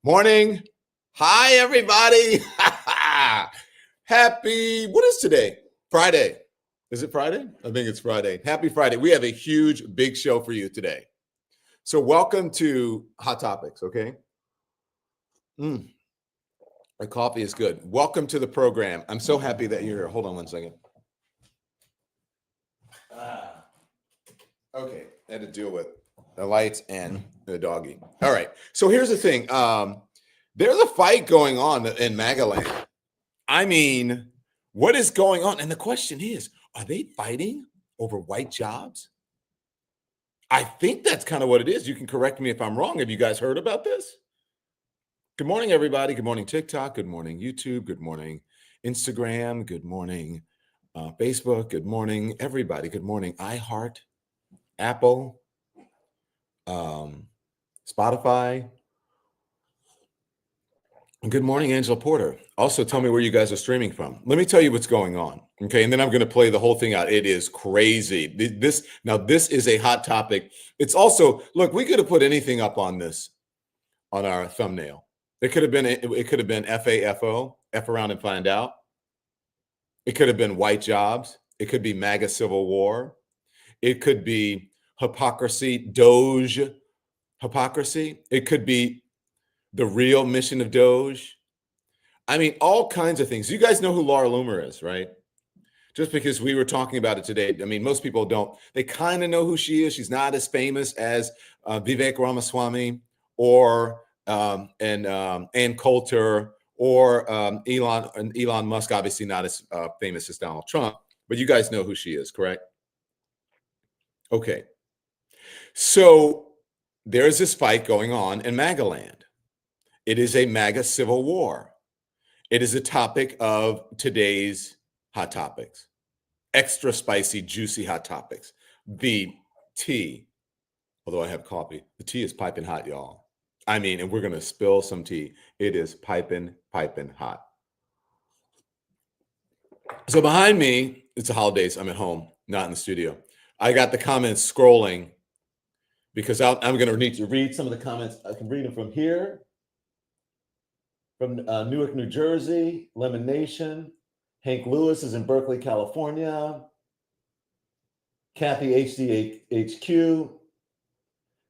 Morning. Hi, everybody. What is today? Friday. Is it Friday? I think it's Friday. Happy Friday. We have a huge, big show for you today. So welcome to Hot Topics, okay? My coffee is good. Welcome to the program. I'm so happy that you're here. Hold on one second. Okay, I had to deal with the lights and the doggy. All right. So here's the thing. There's a fight going on in MAGA land. I mean, what is going on? And the question is, are they fighting over white jobs? I think that's kind of what it is. You can correct me if I'm wrong. Have you guys heard about this? Good morning, everybody. Good morning, TikTok. Good morning, YouTube. Good morning, Instagram. Good morning, Facebook. Good morning, everybody. Good morning, iHeart, Apple, Spotify. Good morning, Angela Porter. Also, tell me where you guys are streaming from. Let me tell you what's going on. Okay. And then I'm going to play the whole thing out. It is crazy. This is a hot topic. It's also, look, we could have put anything up on this on our thumbnail. It could have been FAFO, F around and find out. It could have been white jobs. It could be MAGA civil war. It could be hypocrisy, Doge hypocrisy. It could be the real mission of Doge. I mean, all kinds of things. You guys know who Laura Loomer is, right? Just because we were talking about it today. I mean, most people don't. They kind of know who she is. She's not as famous as Vivek Ramaswamy or Ann Coulter or Elon Musk. Obviously, not as famous as Donald Trump, but you guys know who she is, correct? Okay. So there's this fight going on in MAGA land. It is a MAGA civil war. It is a topic of today's Hot Topics. Extra spicy, juicy Hot Topics. The tea, although I have coffee, the tea is piping hot, y'all. I mean, and we're going to spill some tea. It is piping hot. So behind me, it's the holidays. I'm at home, not in the studio. I got the comments scrolling because I'm going to need to read some of the comments. I can read them from here. From Newark, New Jersey, Lemon Nation. Hank Lewis is in Berkeley, California. Kathy HDHQ.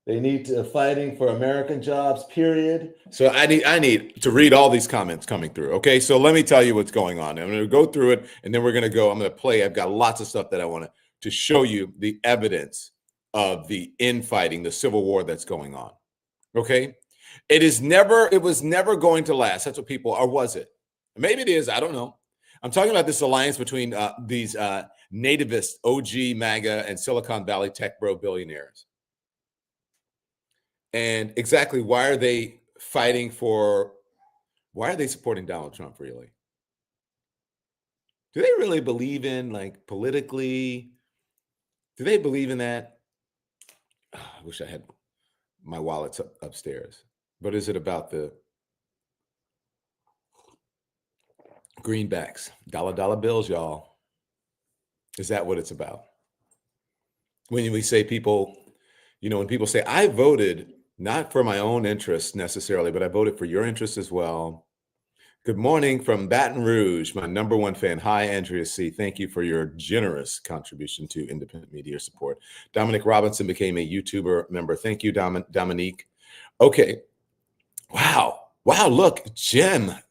They need to fighting for American jobs, period. So I need to read all these comments coming through. Okay, so let me tell you what's going on. I'm going to go through it, and then I'm going to play. I've got lots of stuff that I want to show you the evidence of the infighting, the civil war that's going on. Okay. It was never going to last. That's what people, or was it? Maybe it is. I don't know. I'm talking about this alliance between these nativist OG MAGA and Silicon Valley tech bro billionaires. And exactly why are they supporting Donald Trump really? Do they really believe in, like, politically? Do they believe in that? I wish I had my wallets upstairs. But is it about the greenbacks, dollar bills, y'all? Is that what it's about? When we say people, when people say, I voted not for my own interests necessarily, but I voted for your interests as well. Good morning from Baton Rouge, my number one fan. Hi, Andrea C. Thank you for your generous contribution to independent media support. Dominic Robinson became a YouTuber member. Thank you, Dominique. Okay. Wow. Look, Jen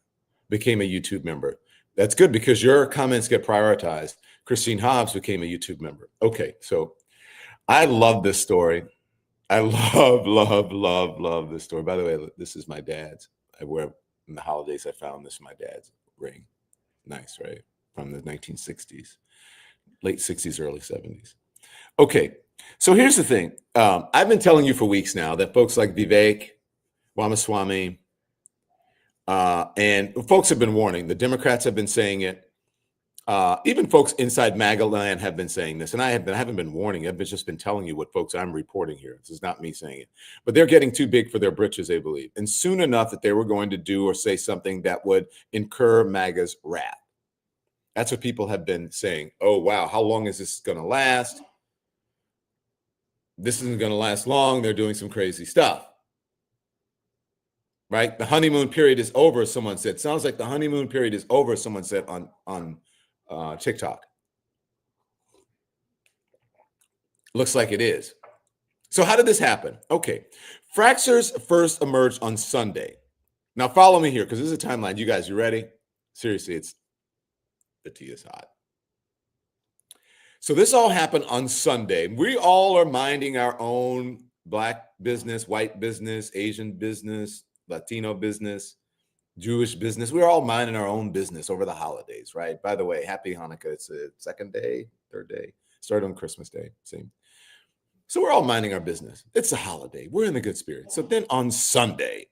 became a YouTube member. That's good because your comments get prioritized. Christine Hobbs became a YouTube member. Okay, so I love this story. I love this story. By the way, this is my dad's. I wear in the holidays. I found this my dad's ring. Nice, right? From the 1960s, late 60s, early 70s. Okay, so here's the thing. I've been telling you for weeks now that folks like Vivek Ramaswamy, and folks have been warning. The Democrats have been saying it. Even folks inside MAGA land have been saying this, and I haven't been warning. I've just been telling you what folks I'm reporting here. This is not me saying it, but they're getting too big for their britches, they believe, and soon enough that they were going to do or say something that would incur MAGA's wrath. That's what people have been saying. Oh wow, how long is this going to last? This isn't going to last long. They're doing some crazy stuff. right? The honeymoon period is over, someone said. Sounds like the honeymoon period is over, someone said on TikTok. Looks like it is. So how did this happen? Okay. Fractures first emerged on Sunday. Now follow me here because this is a timeline. You guys, you ready? Seriously, the tea is hot. So this all happened on Sunday. We all are minding our own Black business, white business, Asian business, Latino business, Jewish business. We're all minding our own business over the holidays, right? By the way, happy Hanukkah. It's the second day, third day. Started on Christmas Day. See? So we're all minding our business. It's a holiday. We're in the good spirit. So then on Sunday,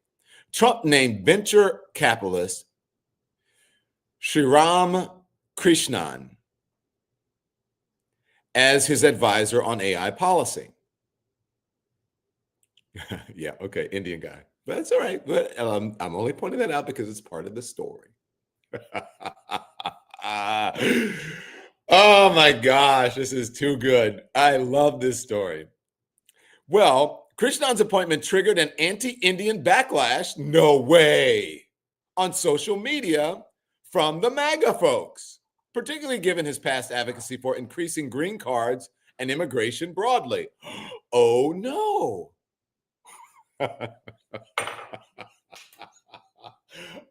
Trump named venture capitalist Shriram Krishnan as his advisor on AI policy. Yeah, okay, Indian guy. But that's all right. But I'm only pointing that out because it's part of the story. Oh my gosh, this is too good. I love this story. Well, Krishnan's appointment triggered an anti-Indian backlash, no way, on social media from the MAGA folks, particularly given his past advocacy for increasing green cards and immigration broadly. Oh no.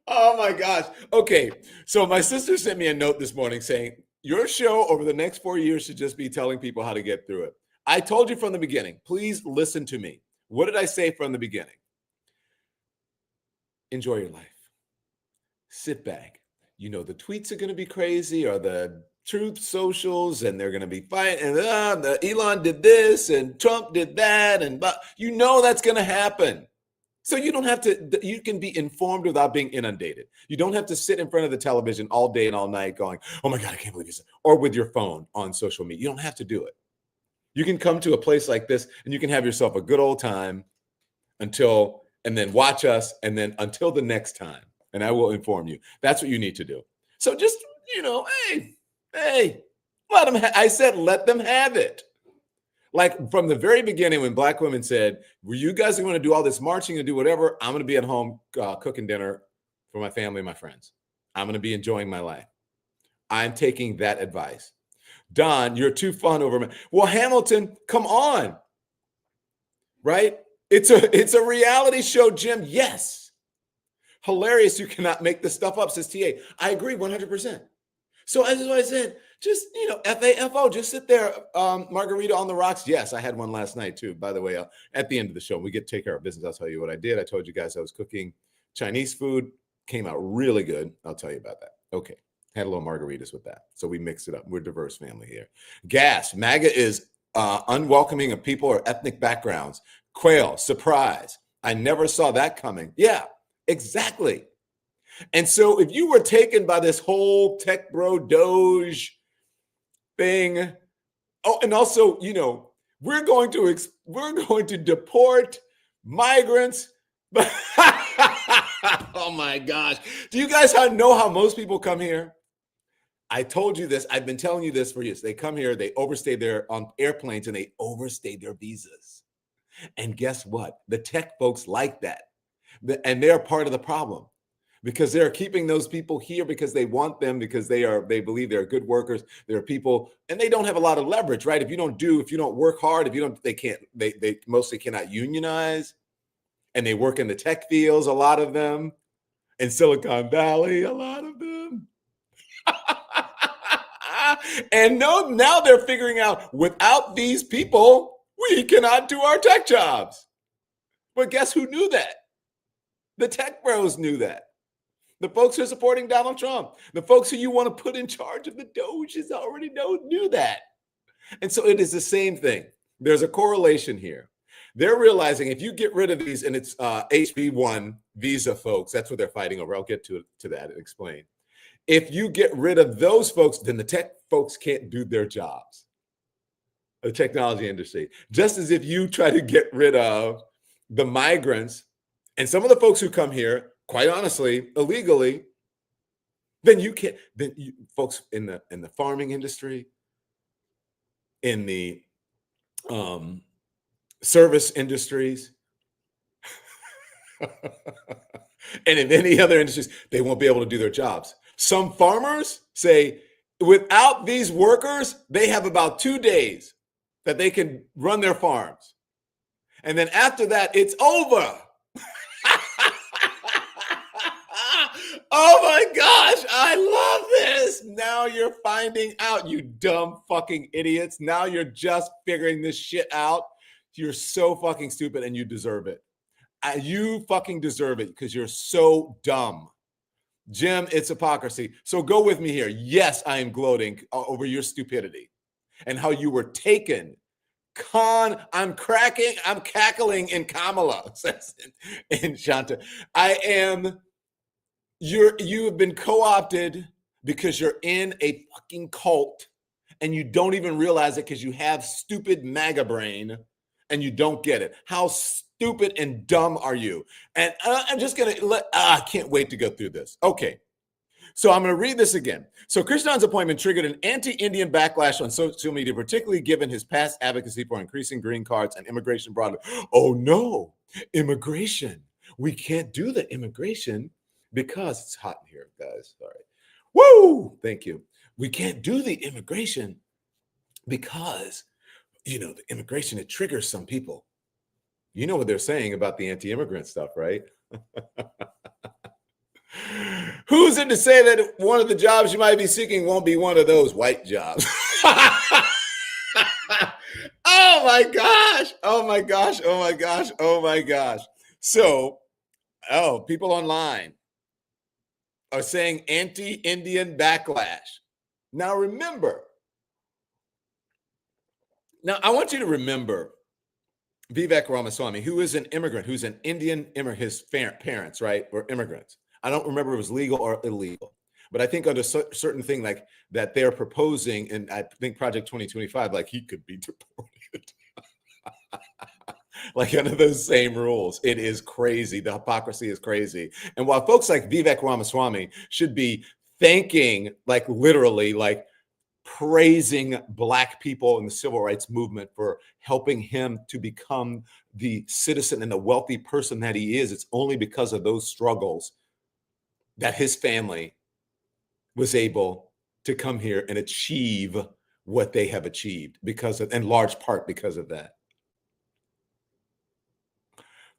Oh my gosh. Okay. So my sister sent me a note this morning saying, your show over the next 4 years should just be telling people how to get through it. I told you from the beginning, please listen to me. What did I say from the beginning? Enjoy your life. Sit back. You know, the tweets are going to be crazy, or the truth socials, and they're going to be fighting. And Elon did this and Trump did that. And but you know that's going to happen. So you don't have to, you can be informed without being inundated. You don't have to sit in front of the television all day and all night going, oh my God, I can't believe this. Or with your phone on social media. You don't have to do it. You can come to a place like this and you can have yourself a good old time and then watch us, and then until the next time. And I will inform you. That's what you need to do. So just, hey, let them, I said, let them have it. Like from the very beginning, when Black women said, well, you guys are going to do all this marching and do whatever, I'm going to be at home cooking dinner for my family and my friends. I'm going to be enjoying my life. I'm taking that advice. Don, you're too fun over me. Well, Hamilton, come on. Right? It's a reality show, Jim. Yes. Hilarious. You cannot make this stuff up, says TA. I agree 100%. So as I said, just, FAFO, just sit there. Margarita on the rocks. Yes, I had one last night too, by the way. At the end of the show, we get to take care of business. I'll tell you what I did. I told you guys I was cooking Chinese food. Came out really good. I'll tell you about that. Okay. Had a little margaritas with that. So we mixed it up. We're a diverse family here. Gas. MAGA is unwelcoming of people or ethnic backgrounds. Quail. Surprise. I never saw that coming. Yeah, exactly. And so if you were taken by this whole tech bro Doge thing, and also, we're going to deport migrants. Oh my gosh. Do you guys know how most people come here? I told you this. I've been telling you this for years. They come here, they overstay on airplanes, and they overstay their visas. And guess what? The tech folks like that. And they're part of the problem, because they're keeping those people here because they want them, because they believe they're good workers. They're people, and they don't have a lot of leverage, right? If you don't work hard, they mostly cannot unionize, and they work in the tech fields, a lot of them, in Silicon Valley, a lot of them. And now they're figuring out, without these people, we cannot do our tech jobs. But guess who knew that? The tech bros knew that. The folks who are supporting Donald Trump, the folks who you want to put in charge of the Doges already knew that. And so it is the same thing. There's a correlation here. They're realizing if you get rid of these, and it's HB1 visa folks, that's what they're fighting over. I'll get to that and explain. If you get rid of those folks, then the tech folks can't do their jobs. The technology industry. Just as if you try to get rid of the migrants and some of the folks who come here, quite honestly, illegally, then folks in the farming industry, in the service industries, And in any other industries, they won't be able to do their jobs. Some farmers say, without these workers, they have about 2 days that they can run their farms. And then after that, it's over. Oh my gosh, I love this. Now you're finding out, you dumb fucking idiots. Now you're just figuring this shit out. You're so fucking stupid and you deserve it. You fucking deserve it because you're so dumb. Jim, it's hypocrisy. So go with me here. Yes, I am gloating over your stupidity and how you were taken. I'm cackling in Kamala, says in Shanta. You have been co-opted because you're in a fucking cult and you don't even realize it because you have stupid MAGA brain and you don't get it. How stupid and dumb are you? And I'm just going to I can't wait to go through this. Okay. So I'm going to read this again. So Krishnan's appointment triggered an anti-Indian backlash on social media, particularly given his past advocacy for increasing green cards and immigration broadly. Oh no, immigration. We can't do the immigration because it's hot in here, guys. Sorry. Woo! Thank you. We can't do the immigration because, the immigration, it triggers some people. You know what they're saying about the anti-immigrant stuff, right? Who's it to say that one of the jobs you might be seeking won't be one of those white jobs? Oh my gosh. Oh my gosh. Oh my gosh. Oh my gosh. So, people online are saying anti-Indian backlash. Now remember, I want you to remember Vivek Ramaswamy, who is an immigrant, who's an Indian immigrant. His parents, right, were immigrants. I don't remember if it was legal or illegal, but I think under certain thing like that they're proposing, and I think Project 2025, like he could be deported. Like under those same rules. It is crazy. The hypocrisy is crazy. And while folks like Vivek Ramaswamy should be thanking, like literally, like praising Black people in the civil rights movement for helping him to become the citizen and the wealthy person that he is, it's only because of those struggles that his family was able to come here and achieve what they have achieved in large part because of that.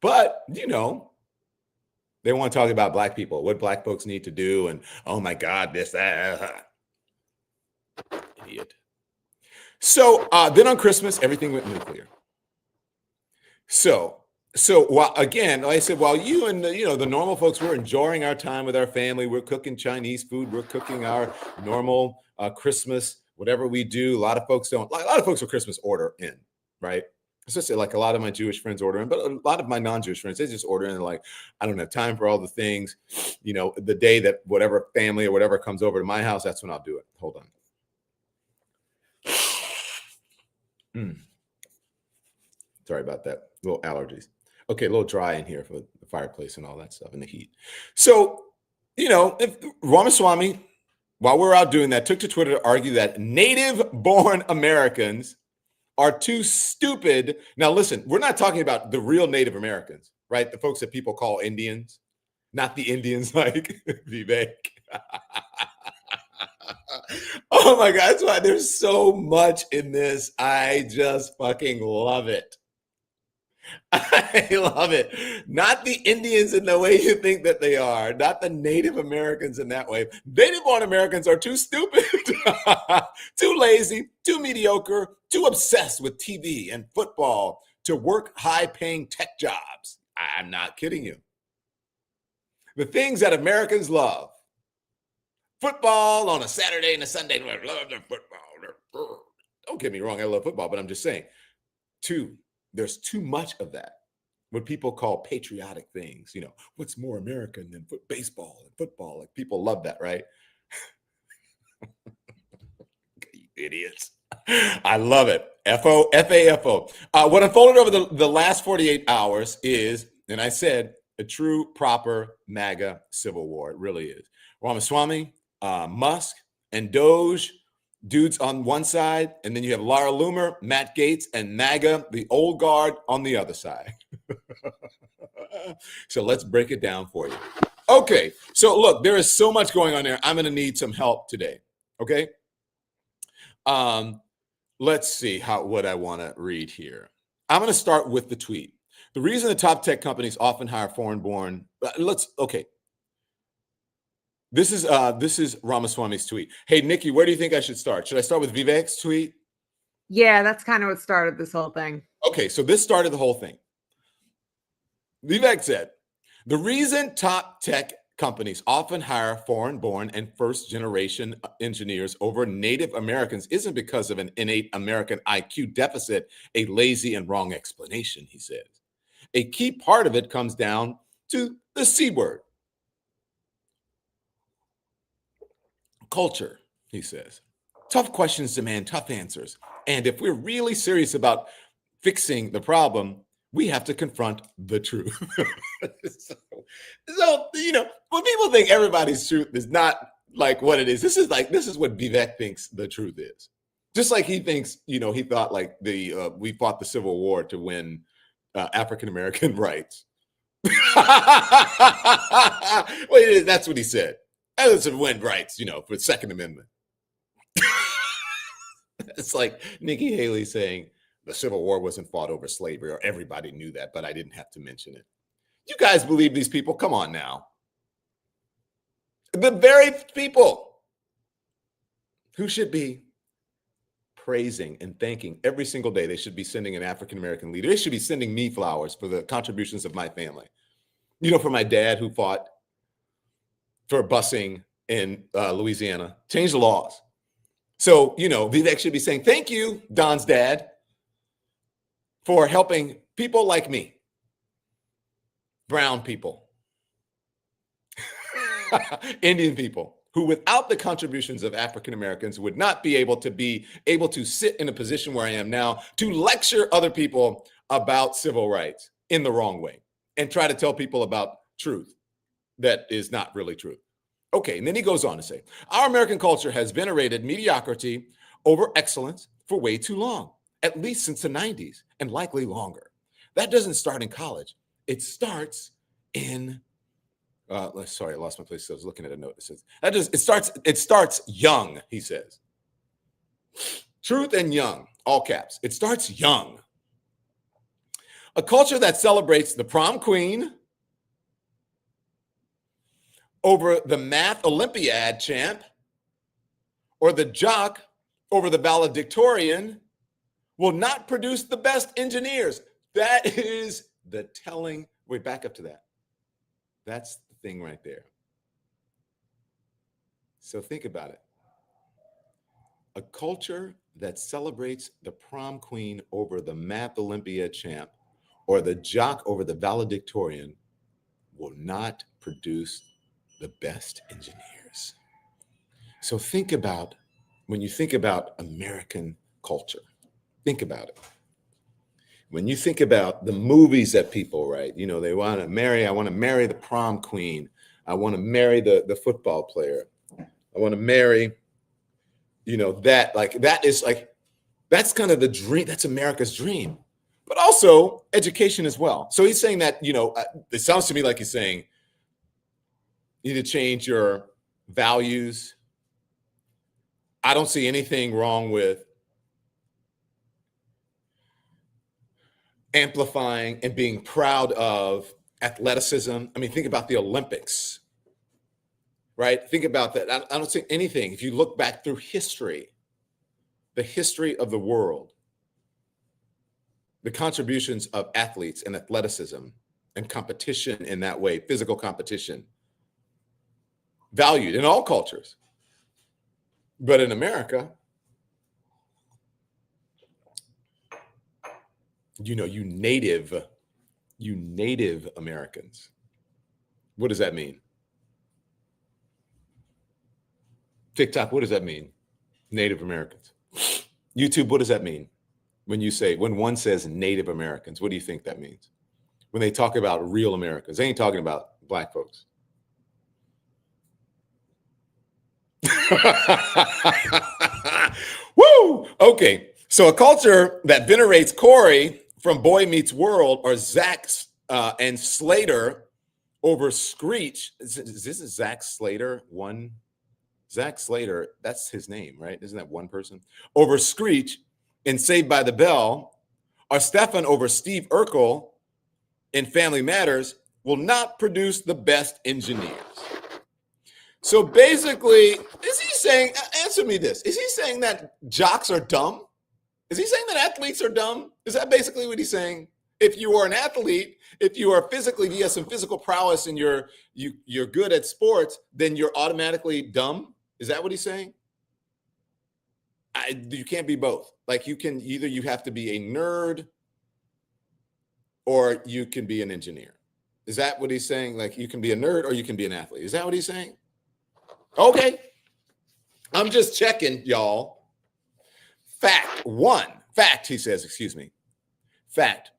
But, they want to talk about Black people, what Black folks need to do. And, oh my God, this, that. Idiot. So then on Christmas, everything went nuclear. So while, again, like I said, while you and the normal folks, we're enjoying our time with our family, we're cooking Chinese food, we're cooking our normal Christmas, whatever we do. A lot of folks don't. A lot of folks with Christmas order in, right? Especially like a lot of my Jewish friends order in, but a lot of my non-Jewish friends, they just order in and like, I don't have time for all the things. The day that whatever family or whatever comes over to my house, that's when I'll do it. Hold on. Sorry about that. Little allergies. Okay, a little dry in here for the fireplace and all that stuff and the heat. So, if Ramaswamy, while we're out doing that, took to Twitter to argue that native-born Americans are too stupid. Now, listen, we're not talking about the real Native Americans, right? The folks that people call Indians, not the Indians like Vivek. Oh my God, that's why there's so much in this. I just fucking love it. I love it. Not the Indians in the way you think that they are, not the Native Americans in that way. Native-born Americans are too stupid, too lazy, too mediocre, too obsessed with TV and football to work high-paying tech jobs. I'm not kidding you. The things that Americans love. Football on a Saturday and a Sunday. I love the football. Don't get me wrong, I love football, but I'm just saying, there's too much of that. What people call patriotic things. What's more American than baseball and football? Like people love that, right? You idiots. I love it. F-O-F-A-F-O. What unfolded over the last 48 hours is, and I said, a true, proper MAGA civil war. It really is. Ramaswamy, Musk, and Doge, dudes on one side, and then you have Laura Loomer, Matt Gaetz, and MAGA, the old guard, on the other side. So let's break it down for you. Okay, so look, there is so much going on there. I'm going to need some help today. Okay, let's see what I want to read here. I'm going to start with the tweet. The reason the top tech companies often hire foreign-born. Okay. This is Ramaswamy's tweet. Hey, Nikki, where do you think I should start? Should I start with Vivek's tweet? Yeah, that's kind of what started this whole thing. Okay, so this started the whole thing. Vivek said, the reason top tech companies often hire foreign-born and first-generation engineers over native Americans isn't because of an innate American IQ deficit, a lazy and wrong explanation, he says. A key part of it comes down to the C word. Culture, he says. Tough questions demand tough answers. And if we're really serious about fixing the problem, we have to confront the truth. so, when people think everybody's truth is not like what it is, this is what Vivek thinks the truth is. Just like he thinks, he thought like we fought the Civil War to win African-American rights. Well, that's what he said. That was to win rights, for the Second Amendment. It's like Nikki Haley saying the Civil War wasn't fought over slavery, or everybody knew that, but I didn't have to mention it. You guys believe these people? Come on now. The very people who should be praising and thanking every single day. They should be sending an African-American leader. They should be sending me flowers for the contributions of my family. For my dad who fought for busing in Louisiana, changed the laws. So, Vivek should be saying, thank you, Don's dad, for helping people like me, brown people, Indian people, who without the contributions of African Americans would not be able to sit in a position where I am now to lecture other people about civil rights in the wrong way and try to tell people about truth that is not really true. Okay, and then he goes on to say, our American culture has venerated mediocrity over excellence for way too long, at least since the 90s, and likely longer. That doesn't start in college. It starts in, sorry, I lost my place. I was looking at a note. It starts young, he says. Truth and young, all caps. It starts young. A culture that celebrates the prom queen over the math Olympiad champ, or the jock over the valedictorian, will not produce the best engineers. That is the telling. Wait, back up to that. That's the thing right there. So think about it. A culture that celebrates the prom queen over the math Olympiad champ, or the jock over the valedictorian, will not produce the best engineers. So think about, when you think about American culture, think about it. When you think about the movies that people write, they want to marry, I want to marry the prom queen. I want to marry the football player. I want to marry, that's kind of the dream. That's America's dream, but also education as well. So he's saying that, it sounds to me like he's saying, you need to change your values. I don't see anything wrong with amplifying and being proud of athleticism. I mean, think about the Olympics, right? Think about that. I don't see anything. If you look back through history, the history of the world, the contributions of athletes and athleticism and competition in that way, physical competition, valued in all cultures. But in America, you native Americans. What does that mean? TikTok, what does that mean? Native Americans. YouTube, what does that mean? When one says Native Americans, what do you think that means? When they talk about real Americans, they ain't talking about Black folks. Woo! Okay, so a culture that venerates Corey from Boy Meets World, or Zach's and Slater over Screech. Is this Zach Slater? Zach Slater, that's his name, right? Isn't that one person? Over Screech in Saved by the Bell, or Stefan over Steve Urkel in Family Matters will not produce the best engineers. So basically, is he saying, answer me this, is he saying that jocks are dumb? Is he saying that athletes are dumb? Is that basically what he's saying? If you are an athlete, if you are physically, you have some physical prowess and you're good at sports, then you're automatically dumb? Is that what he's saying? You can't be both. Like you have to be a nerd or you can be an engineer. Is that what he's saying? Like you can be a nerd or you can be an athlete. Is that what he's saying? Okay. I'm just checking, y'all. Fact, he says, excuse me. Fact.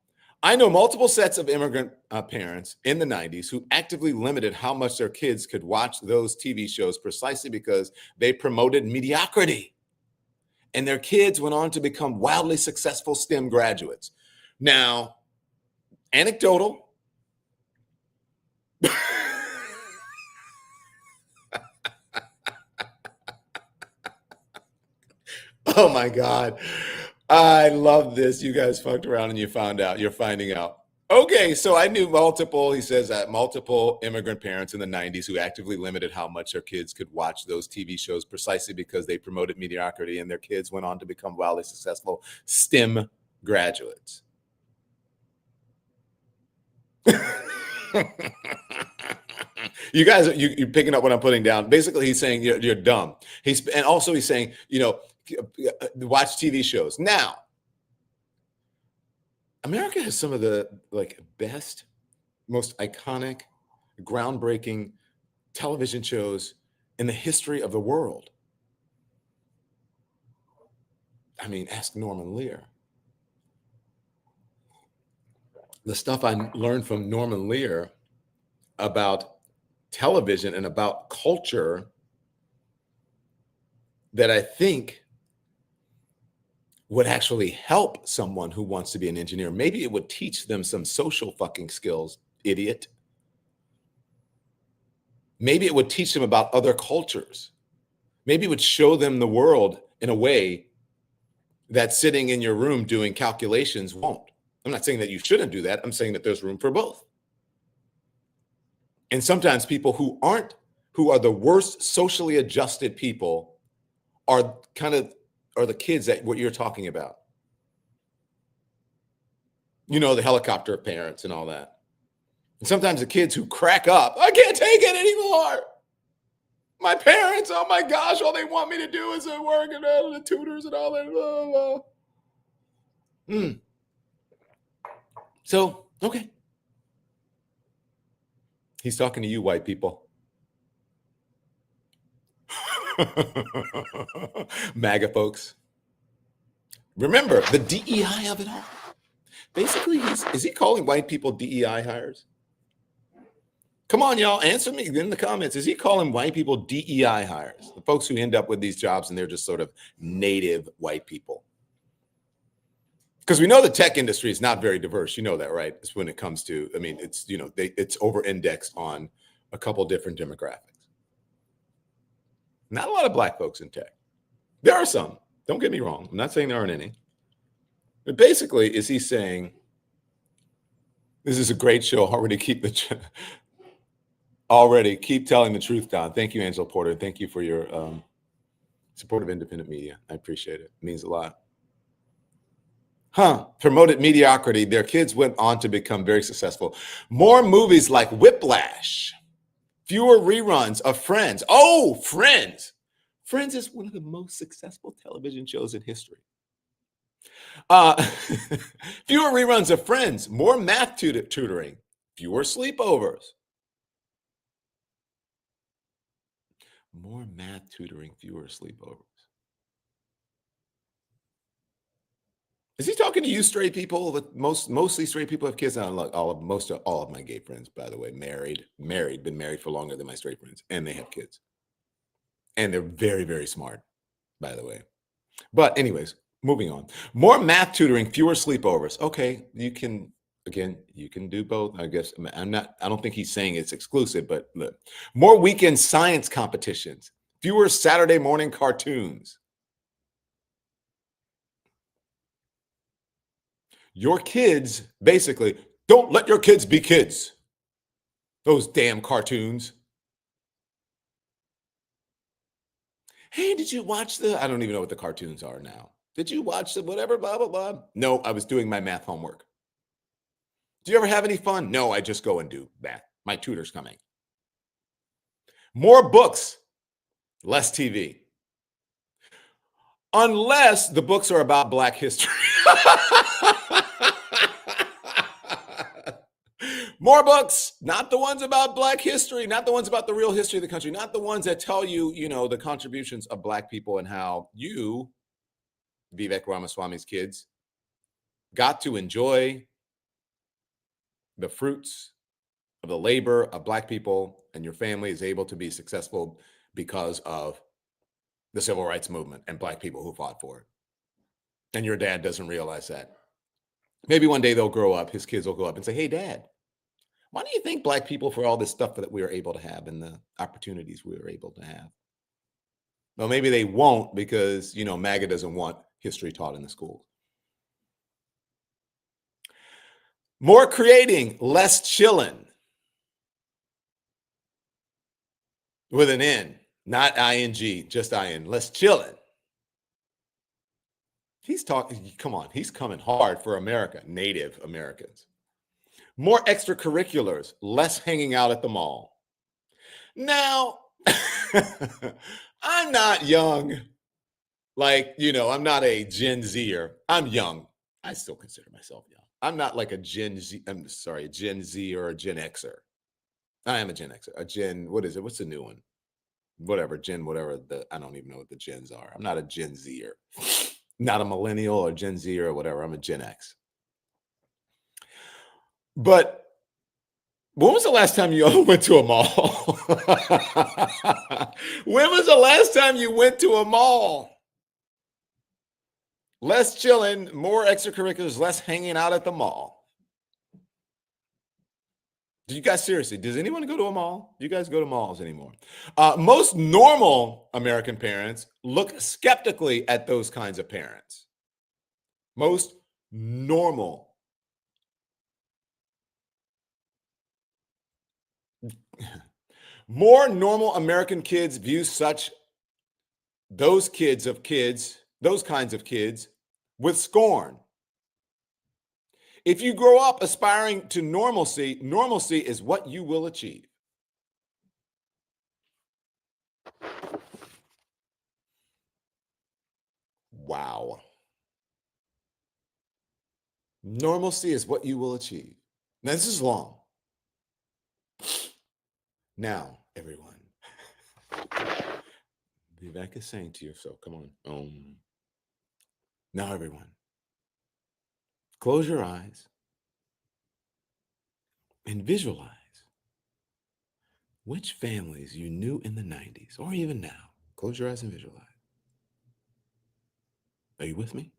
I know multiple sets of immigrant parents in the 90s who actively limited how much their kids could watch those TV shows precisely because they promoted mediocrity. And their kids went on to become wildly successful STEM graduates. Now, anecdotal. Oh my God. I love this. You guys fucked around and you found out. You're finding out. Okay, so I knew multiple immigrant parents in the 90s who actively limited how much their kids could watch those TV shows precisely because they promoted mediocrity and their kids went on to become wildly successful STEM graduates. You guys, you're picking up what I'm putting down. Basically, he's saying you're dumb. He's saying, watch TV shows. Now, America has some of the best, most iconic, groundbreaking television shows in the history of the world. I mean, ask Norman Lear. The stuff I learned from Norman Lear about television and about culture that I think would actually help someone who wants to be an engineer. Maybe it would teach them some social fucking skills, idiot. Maybe it would teach them about other cultures. Maybe it would show them the world in a way that sitting in your room doing calculations won't. I'm not saying that you shouldn't do that. I'm saying that there's room for both. And sometimes people who are the worst socially adjusted people are the kids that what you're talking about. The helicopter parents and all that. And sometimes the kids who crack up, I can't take it anymore. My parents, oh my gosh, all they want me to do is work and the tutors and all that. Blah, blah. So, okay. He's talking to you, white people. MAGA folks. Remember the DEI of it all. Basically, is he calling white people DEI hires? Come on, y'all, answer me in the comments. Is he calling white people DEI hires? The folks who end up with these jobs and they're just sort of native white people. Because we know the tech industry is not very diverse. You know that, right? It's when it comes to, it's, it's over-indexed on a couple different demographics. Not a lot of black folks in tech. There are some. Don't get me wrong. I'm not saying there aren't any. But basically, is he saying, this is a great show. Already keep telling the truth, Don. Thank you, Angela Porter. Thank you for your support of independent media. I appreciate it. It means a lot. Promoted mediocrity. Their kids went on to become very successful. More movies like Whiplash. Fewer reruns of Friends. Oh, Friends. Friends is one of the most successful television shows in history. Fewer reruns of Friends. More math tutoring. Fewer sleepovers. More math tutoring. Fewer sleepovers. Is he talking to you straight people? Mostly straight people have kids. All of my gay friends, by the way, been married for longer than my straight friends, and they have kids. And they're very, very smart, by the way. But anyways, moving on. More math tutoring, fewer sleepovers. Okay, you can Again, you can do both. I guess I don't think he's saying it's exclusive, but look, more weekend science competitions, fewer Saturday morning cartoons. Your kids, basically, don't let your kids be kids. Those damn cartoons. Hey, did you watch I don't even know what the cartoons are now. Did you watch the whatever, blah, blah, blah? No, I was doing my math homework. Do you ever have any fun? No, I just go and do math. My tutor's coming. More books, less TV. Unless the books are about Black history. More books, not the ones about Black history, not the ones about the real history of the country, not the ones that tell you, the contributions of Black people and how you, Vivek Ramaswamy's kids, got to enjoy the fruits of the labor of Black people, and your family is able to be successful because of the civil rights movement and Black people who fought for it. And your dad doesn't realize that. Maybe one day they'll grow up, his kids will go up and say, hey, Dad, why do you thank Black people for all this stuff that we were able to have and the opportunities we were able to have? Well, maybe they won't because, MAGA doesn't want history taught in the schools. More creating, less chilling. With an N, not ing, just in. Less chilling. He's talking, come on, he's coming hard for America, Native Americans. More extracurriculars, less hanging out at the mall. Now, I'm not young. I'm not a Gen Zer. I'm young. I still consider myself young. I'm not like a Gen Z or a Gen Xer. I am a Gen Xer. What is it? What's the new one? Whatever, I don't even know what the gens are. I'm not a Gen Zer. Not a millennial or Gen Z or whatever. I'm a Gen X. But when was the last time you went to a mall? When was the last time you went to a mall? Less chilling, more extracurriculars, less hanging out at the mall. Do you guys seriously, does anyone go to a mall? Do you guys go to malls anymore? Most normal American parents look skeptically at those kinds of parents. Most normal. More normal American kids view those kinds of kids with scorn. If you grow up aspiring to normalcy is what you will achieve. Wow. Normalcy is what you will achieve. Now, this is long. Now, everyone, Vivek is saying to you, so come on. Now, everyone, close your eyes and visualize which families you knew in the 90s or even now. Close your eyes and visualize. Are you with me?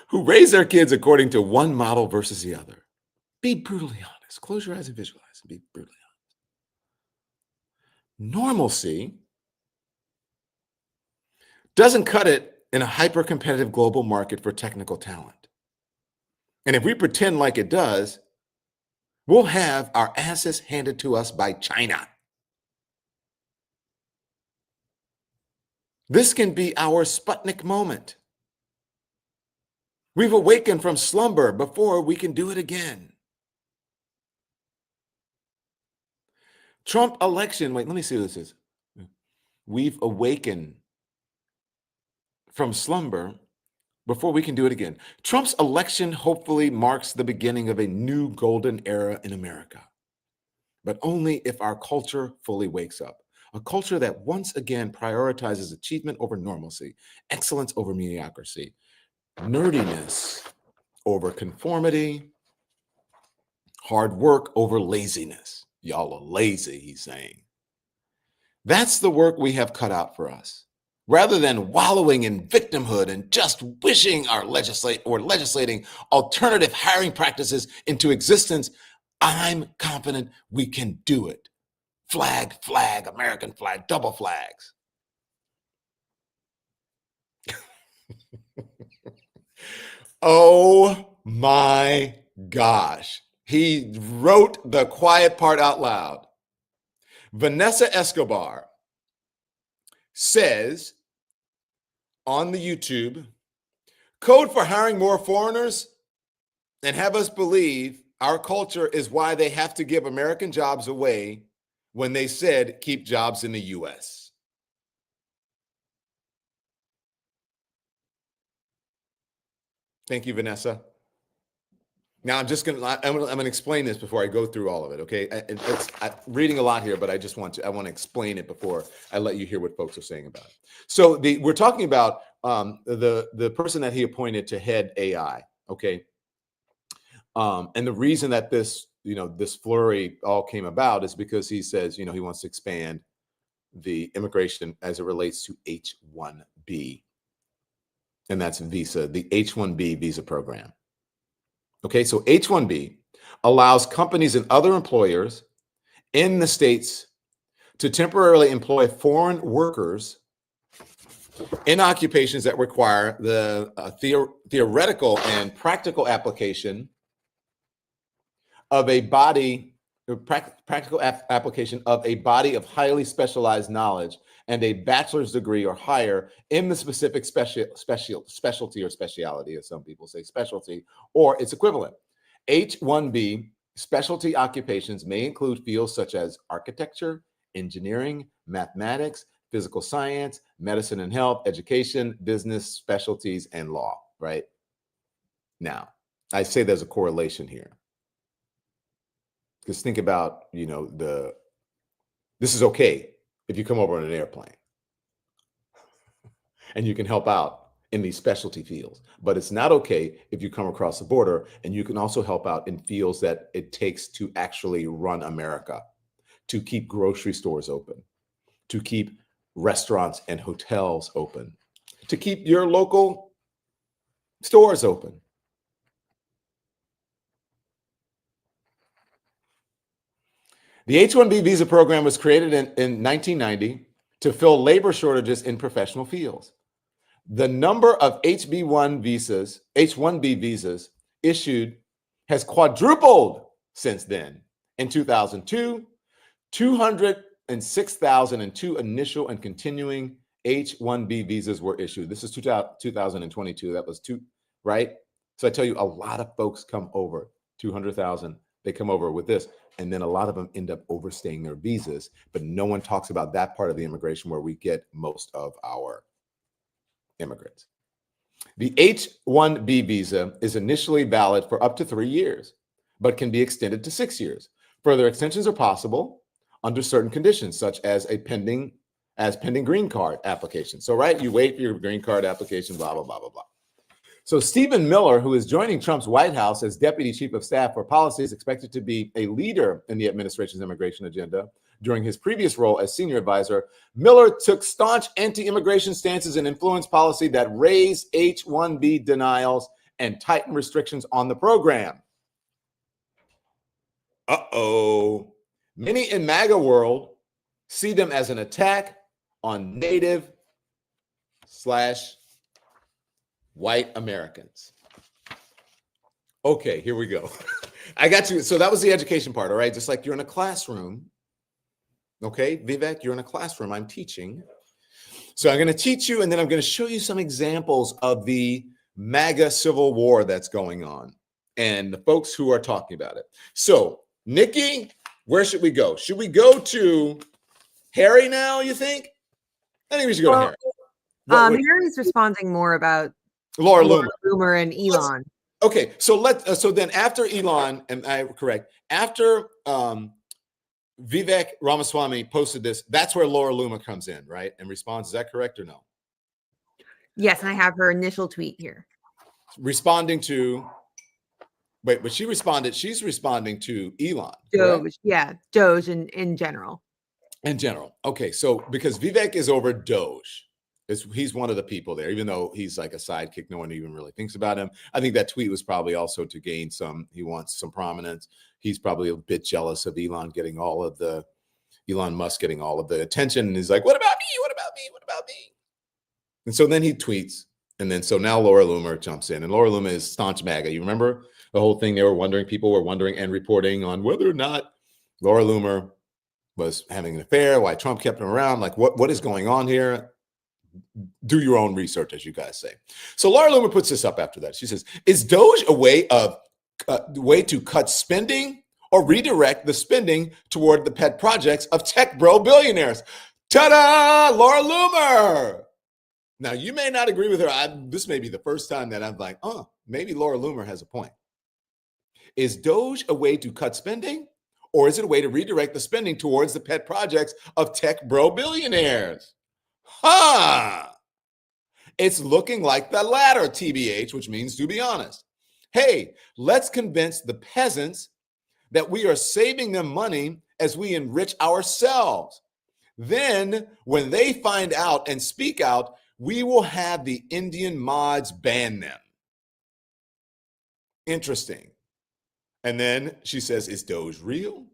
Who raise their kids according to one model versus the other. Be brutally honest. Close your eyes and visualize and be brutally honest. Normalcy doesn't cut it in a hyper-competitive global market for technical talent. And if we pretend like it does, we'll have our asses handed to us by China. This can be our Sputnik moment. We've awakened from slumber before we can do it again. Trump election, wait, let me see what this is. We've awakened from slumber before we can do it again. Trump's election hopefully marks the beginning of a new golden era in America, but only if our culture fully wakes up. A culture that once again prioritizes achievement over normalcy, excellence over mediocrity, nerdiness over conformity, hard work over laziness. Y'all are lazy, he's saying. That's the work we have cut out for us. Rather than wallowing in victimhood and just wishing our legislating alternative hiring practices into existence, I'm confident we can do it. Flag, flag, American flag, double flags. Oh my gosh. He wrote the quiet part out loud. Vanessa Escobar says on the YouTube, code for hiring more foreigners and have us believe our culture is why they have to give American jobs away when they said keep jobs in the US. Thank you, Vanessa. Now I'm going to explain this before I go through all of it. Okay. I'm reading a lot here, but I want to explain it before I let you hear what folks are saying about it. So we're talking about the person that he appointed to head AI. Okay. And the reason that this flurry all came about is because he says, he wants to expand the immigration as it relates to H-1B. And that's visa, the H-1B visa program. Okay, so H-1B allows companies and other employers in the States to temporarily employ foreign workers in occupations that require the theoretical and practical application of a body, application of a body of highly specialized knowledge and a bachelor's degree or higher in the specific specialty or speciality, as some people say, specialty, or its equivalent. H-1B specialty occupations may include fields such as architecture, engineering, mathematics, physical science, medicine and health, education, business, specialties, and law, right? Now, I say there's a correlation here. Because think about, this is okay if you come over on an airplane and you can help out in these specialty fields, but it's not okay if you come across the border and you can also help out in fields that it takes to actually run America, to keep grocery stores open, to keep restaurants and hotels open, to keep your local stores open. The H-1B visa program was created in 1990 to fill labor shortages in professional fields. The number of H-1B visas issued has quadrupled since then. In 2002, 206,002 initial and continuing H-1B visas were issued. This is 2022. That was right? So I tell you, a lot of folks come over, 200,000. They come over with this. And then a lot of them end up overstaying their visas, but no one talks about that part of the immigration where we get most of our immigrants. The H-1B visa is initially valid for up to 3 years, but can be extended to 6 years. Further extensions are possible under certain conditions, such as pending green card application. So, right, you wait for your green card application, blah, blah, blah, blah, blah. So Stephen Miller, who is joining Trump's White House as Deputy Chief of Staff for Policy, is expected to be a leader in the administration's immigration agenda. During his previous role as senior advisor, Miller took staunch anti-immigration stances and influenced policy that raised H-1B denials and tightened restrictions on the program. Uh-oh. Many in MAGA world see them as an attack on native/white Americans. Okay, here we go. I got you. So that was the education part, all right? Just like you're in a classroom. Okay, Vivek, you're in a classroom. I'm teaching. So I'm going to teach you, and then I'm going to show you some examples of the MAGA civil war that's going on and the folks who are talking about it. So, Nikki, where should we go? Should we go to Harry now, you think? I think we should go to Harry. Harry's responding more about Laura Loomer and Elon. Okay, so so then after Elon, am I correct? After Vivek Ramaswamy posted this, that's where Laura Loomer comes in, right? And responds. Is that correct or no? Yes, and I have her initial tweet here. Responding to, but she's responding to Elon. Doge, correct? Yeah, Doge in general. In general. Okay, so because Vivek is over Doge, He's one of the people there, even though he's like a sidekick. No one even really thinks about him. I think that tweet was probably also to gain he wants some prominence. He's probably a bit jealous of Elon Musk getting all of the attention. And he's like, what about me? What about me? What about me? And so then he tweets. And then so now Laura Loomer jumps in. And Laura Loomer is staunch MAGA. You remember the whole thing? People were wondering and reporting on whether or not Laura Loomer was having an affair, why Trump kept him around. Like, what is going on here? Do your own research, as you guys say. So Laura Loomer puts this up after that. She says, is Doge a way to cut spending or redirect the spending toward the pet projects of tech bro billionaires? Ta-da! Laura Loomer! Now, you may not agree with her. This may be the first time that I'm like, maybe Laura Loomer has a point. Is Doge a way to cut spending, or is it a way to redirect the spending towards the pet projects of tech bro billionaires? It's looking like the latter, TBH, which means to be honest. Hey, let's convince the peasants that we are saving them money as we enrich ourselves. Then, when they find out and speak out, we will have the Indian mods ban them. Interesting. And then she says, is Doge real,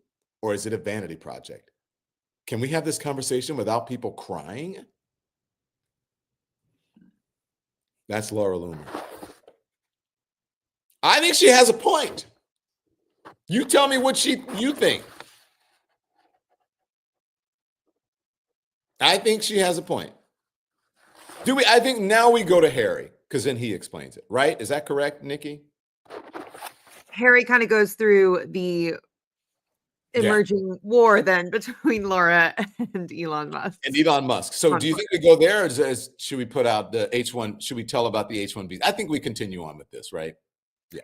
or is it a vanity project? Can we have this conversation without people crying? That's Laura Loomer. I think she has a point. You tell me what you think. I think she has a point. I think now we go to Harry, because then he explains it, right? Is that correct, Nikki? Harry kind of goes through the emerging war then between Laura and Elon Musk. So do you think we go there, or should we put out the H1? Should we tell about the H1B? I think we continue on with this, right?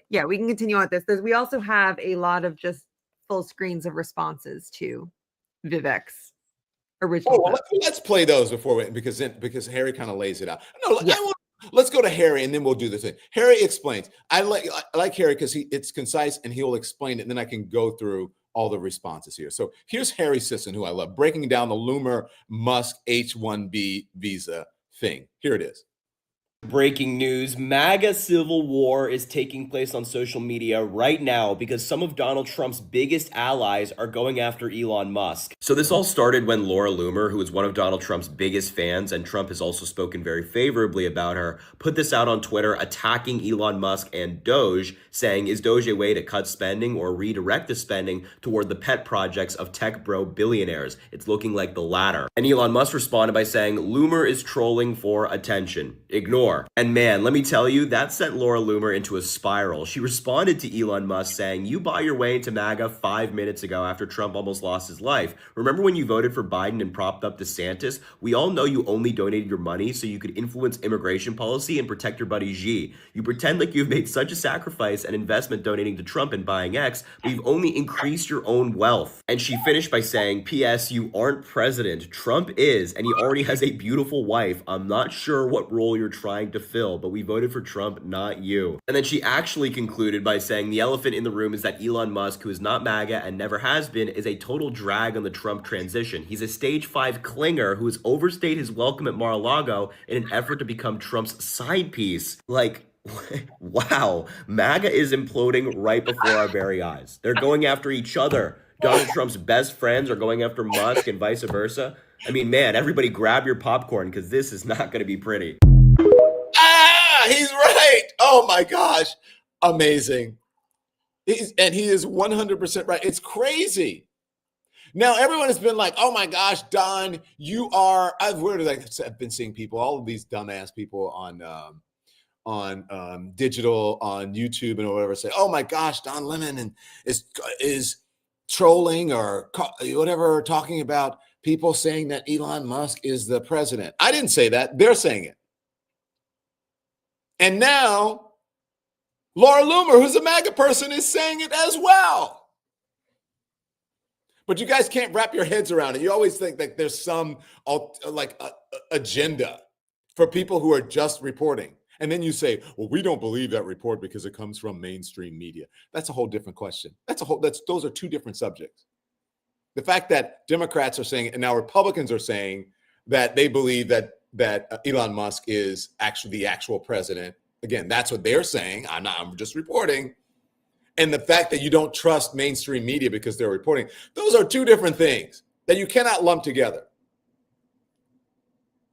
Yeah, we can continue on with this. We also have a lot of just full screens of responses to Vivek's original. Well, let's play those because Harry kind of lays it out. No, let's go to Harry and then we'll do the thing. Harry explains. I like Harry because it's concise and he'll explain it, and then I can go through all the responses here. So here's Harry Sisson, who I love, breaking down the Loomer Musk H1B visa thing. Here it is. Breaking news, MAGA civil war is taking place on social media right now because some of Donald Trump's biggest allies are going after Elon Musk. So this all started when Laura Loomer, who is one of Donald Trump's biggest fans, and Trump has also spoken very favorably about her, put this out on Twitter attacking Elon Musk and Doge, saying, is Doge a way to cut spending or redirect the spending toward the pet projects of tech bro billionaires? It's looking like the latter. And Elon Musk responded by saying, Loomer is trolling for attention. Ignore. And man, let me tell you, that sent Laura Loomer into a spiral. She responded to Elon Musk saying, you bought your way into MAGA 5 minutes ago after Trump almost lost his life. Remember when you voted for Biden and propped up DeSantis? We all know you only donated your money so you could influence immigration policy and protect your buddy Xi. You pretend like you've made such a sacrifice and investment donating to Trump and buying X, but you've only increased your own wealth. And she finished by saying, P.S. you aren't president. Trump is, and he already has a beautiful wife. I'm not sure what role you're trying to fill, but we voted for Trump, not you. And then she actually concluded by saying the elephant in the room is that Elon Musk, who is not MAGA and never has been, is a total drag on the Trump transition. He's a stage 5 clinger who has overstayed his welcome at Mar-a-Lago in an effort to become Trump's side piece. Like, wow, MAGA is imploding right before our very eyes. They're going after each other. Donald Trump's best friends are going after Musk and vice versa. I mean, man, everybody grab your popcorn because this is not going to be pretty. He's right. Oh my gosh. Amazing. He is 100% right. It's crazy. Now, everyone has been like, oh my gosh, Don, I've been seeing people, all of these dumbass people on digital, on YouTube and whatever, say, oh my gosh, Don Lemon is trolling or whatever, talking about people saying that Elon Musk is the president. I didn't say that. They're saying it. And now Laura Loomer, who's a MAGA person, is saying it as well. But you guys can't wrap your heads around it. You always think that there's some agenda for people who are just reporting. And then you say, well, we don't believe that report because it comes from mainstream media. That's a whole different question. Those are two different subjects. The fact that Democrats are saying, and now Republicans are saying that they believe that that Elon Musk is actually the actual president. Again, that's what they're saying. I'm just reporting. And the fact that you don't trust mainstream media because they're reporting, those are two different things that you cannot lump together.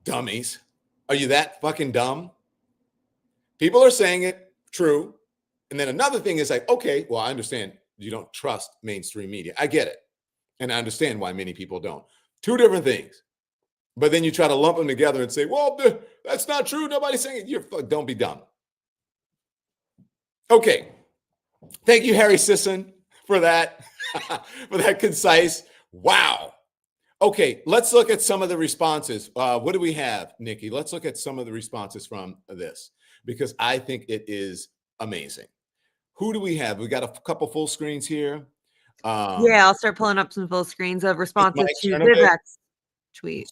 Dummies. Are you that fucking dumb? People are saying it, true. And then another thing is like, okay, well, I understand you don't trust mainstream media. I get it. And I understand why many people don't. Two different things. But then you try to lump them together and say, well, that's not true. Nobody's saying it. Don't be dumb. Okay. Thank you, Harry Sisson, for that, for that concise. Wow. Okay, let's look at some of the responses. What do we have, Nikki? Let's look at some of the responses from this, because I think it is amazing. Who do we have? We got a couple full screens here. Yeah, I'll start pulling up some full screens of responses Mike to Chernobyl? Vivek's tweet.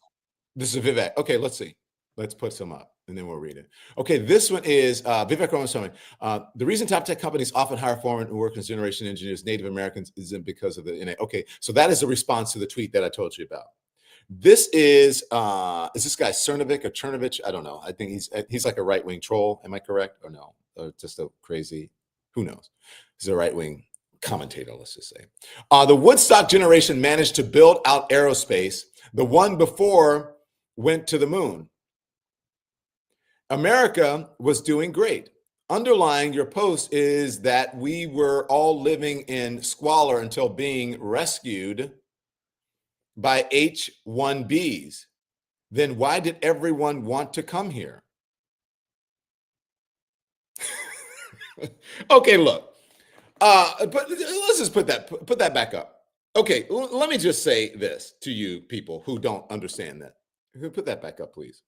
This is Vivek. Okay, let's see. Let's put some up and then we'll read it. Okay, this one is Vivek Ramaswamy. The reason top tech companies often hire foreign and workers, generation engineers, Native Americans, isn't because of the innate. Okay, so that is a response to the tweet that I told you about. This is this guy Cernovic or Chernovich? I don't know. I think he's like a right-wing troll. Am I correct or no? Or just a crazy, who knows? He's a right-wing commentator, let's just say. The Woodstock generation managed to build out aerospace. The one before went to the moon. America was doing great. Underlying your post is that we were all living in squalor until being rescued by H-1Bs. Then why did everyone want to come here? Okay, look. But let's just put that back up. Okay, let me just say this to you people who don't understand that. Put that back up, please.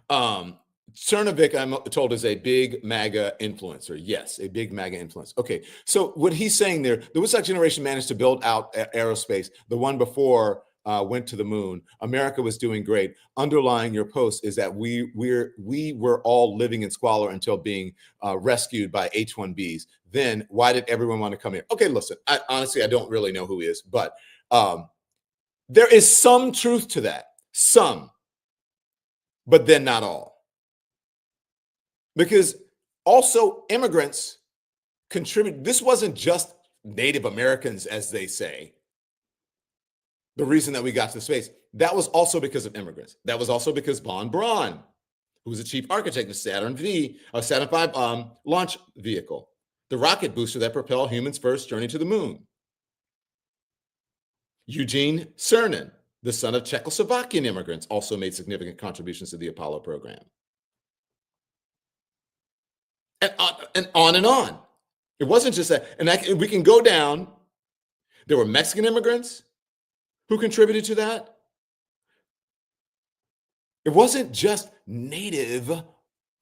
Cernovic, I'm told, is a big MAGA influencer. Yes, a big MAGA influencer. Okay, so what he's saying there, the Woodstock generation managed to build out aerospace. The one before went to the moon. America was doing great. Underlying your post is that we were all living in squalor until being rescued by H-1Bs. Then why did everyone want to come here? Okay, listen, honestly, I don't really know who he is, but there is some truth to that. Some. But then not all. Because also immigrants contribute. This wasn't just Native Americans, as they say. The reason that we got to space, that was also because of immigrants. That was also because von Braun, who was the chief architect of Saturn V, Saturn V launch vehicle, the rocket booster that propelled humans' first journey to the moon. Eugene Cernan, the son of Czechoslovakian immigrants, also made significant contributions to the Apollo program. And on and on. It wasn't just that. And we can go down. There were Mexican immigrants who contributed to that. It wasn't just Native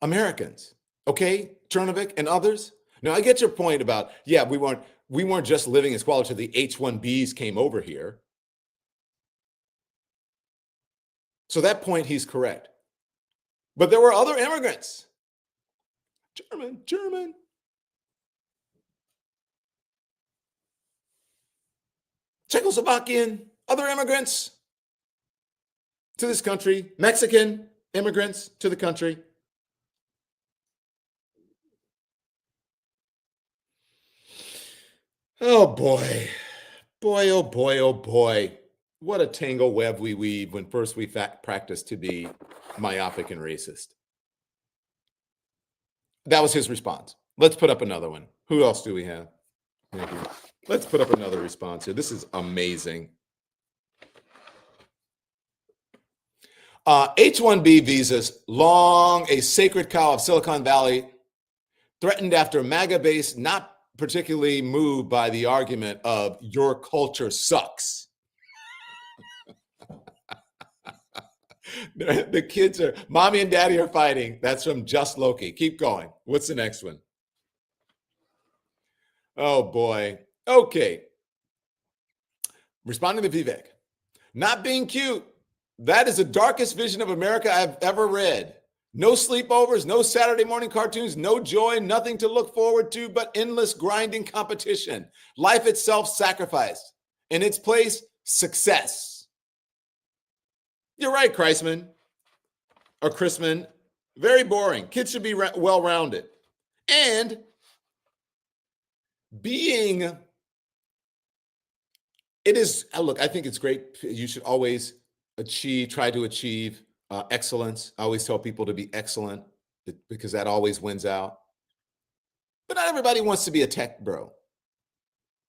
Americans. Okay, Chernovic and others. Now, I get your point about, yeah, we weren't just living in squalor till the H-1Bs came over here. So that point, he's correct. But there were other immigrants. German. Czechoslovakian, other immigrants to this country, Mexican immigrants to the country. Oh boy. Boy, oh boy, oh boy. What a tangle web we weave when first we practice to be myopic and racist. That was his response. Let's put up another one. Who else do we have? Thank you. Let's put up another response here. This is amazing. H-1B visas, long a sacred cow of Silicon Valley, threatened after MAGA base, not particularly moved by the argument of your culture sucks. The kids are, mommy and daddy are fighting. That's from Just Loki. Keep going. What's the next one? Oh boy. Okay. Responding to Vivek. Not being cute. That is the darkest vision of America I've ever read. No sleepovers, no Saturday morning cartoons, no joy, nothing to look forward to but endless grinding competition. Life itself sacrificed. In its place, success. You're right, Kreisman. or Chrisman, very boring. Kids should be well-rounded. And look, I think it's great. You should always try to achieve excellence. I always tell people to be excellent because that always wins out. But not everybody wants to be a tech bro.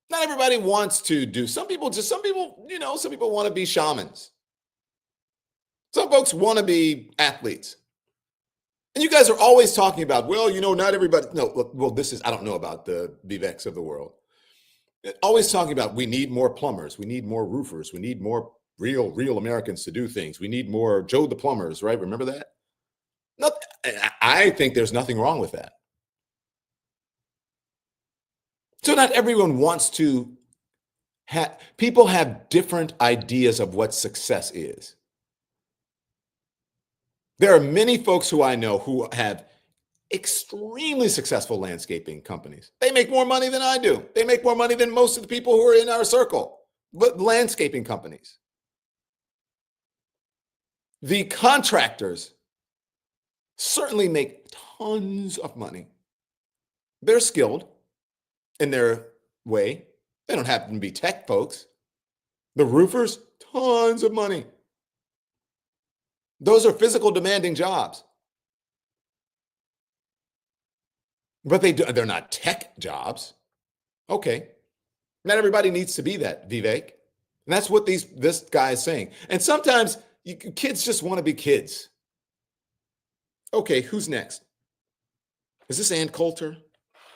Not everybody wants to do. Some people, some people want to be shamans. Some folks want to be athletes. And you guys are always talking about, well, not everybody. No, look, well, I don't know about the Viveks of the world. Always talking about, we need more plumbers. We need more roofers. We need more real Americans to do things. We need more Joe the plumbers, right? Remember that? I think there's nothing wrong with that. So not everyone wants to people have different ideas of what success is. There are many folks who I know who have extremely successful landscaping companies. They make more money than I do. They make more money than most of the people who are in our circle, but landscaping companies. The contractors certainly make tons of money. They're skilled in their way. They don't happen to be tech folks. The roofers, tons of money. Those are physical demanding jobs. But they're not tech jobs. Okay. Not everybody needs to be that, Vivek. And that's what this guy is saying. And sometimes kids just want to be kids. Okay, who's next? Is this Ann Coulter?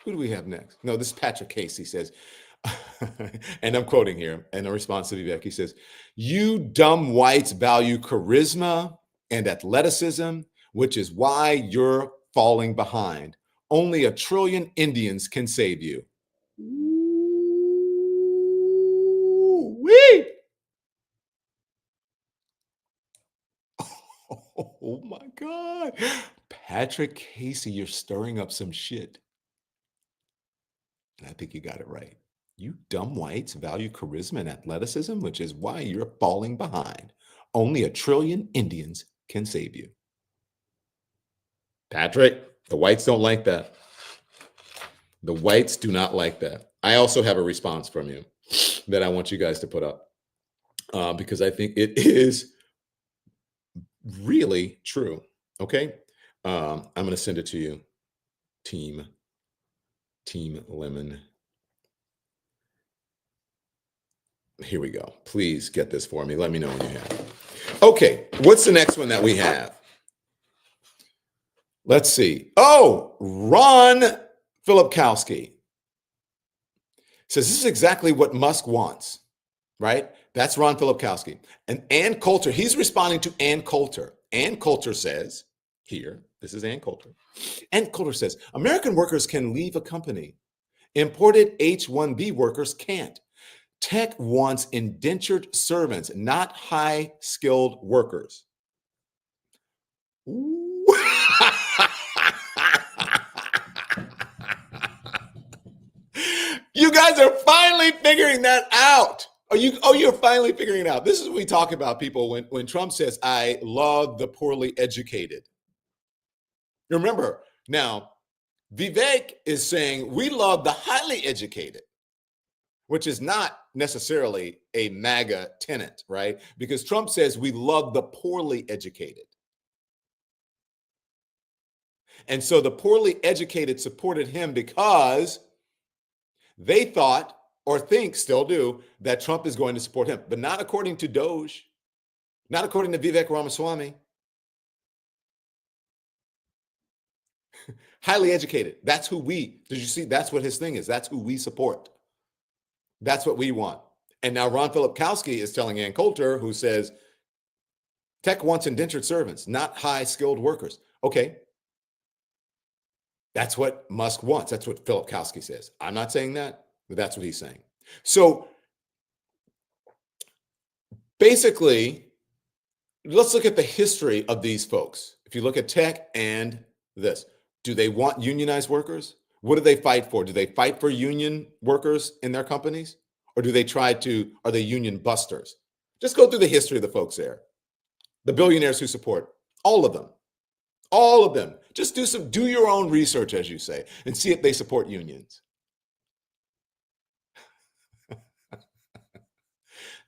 Who do we have next? No, this is Patrick Casey says, and I'm quoting here in a response to Vivek. He says, "You dumb whites value charisma and athleticism, which is why you're falling behind. Only 1 trillion Indians can save you." Woo-wee. Oh my God. Patrick Casey, you're stirring up some shit. And I think you got it right. You dumb whites value charisma and athleticism, which is why you're falling behind. Only 1 trillion Indians can save you. Patrick, the whites don't like that. The whites do not like that. I also have a response from you that I want you guys to put up because I think it is really true. Okay. I'm going to send it to you. Team Lemon. Here we go. Please get this for me. Let me know when you have it. Okay. What's the next one that we have? Let's see. Oh, Ron Filipkowski says this is exactly what Musk wants, right? That's Ron Filipkowski. And Ann Coulter, he's responding to Ann Coulter. Ann Coulter says, here, this is Ann Coulter. Ann Coulter says, American workers can leave a company. Imported H-1B workers can't. Tech wants indentured servants, not high-skilled workers. You guys are finally figuring that out. You're finally figuring it out. This is what we talk about, people, when Trump says, I love the poorly educated. Remember, now, Vivek is saying we love the highly educated, which is not necessarily a MAGA tenet, right? Because Trump says we love the poorly educated. And so the poorly educated supported him because they thought, or think, still do, that Trump is going to support him. But not according to Doge, not according to Vivek Ramaswamy. Highly educated. That's who did you see? That's what his thing is. That's who we support. That's what we want. And now Ron Filipkowski is telling Ann Coulter, who says, tech wants indentured servants, not high-skilled workers. Okay. That's what Musk wants. That's what Filipkowski says. I'm not saying that, but that's what he's saying. So basically, let's look at the history of these folks. If you look at tech and this, do they want unionized workers? What do they fight for? Do they fight for union workers in their companies? Or are they union busters? Just go through the history of the folks there. The billionaires who support, all of them. All of them. Just do your own research, as you say, and see if they support unions.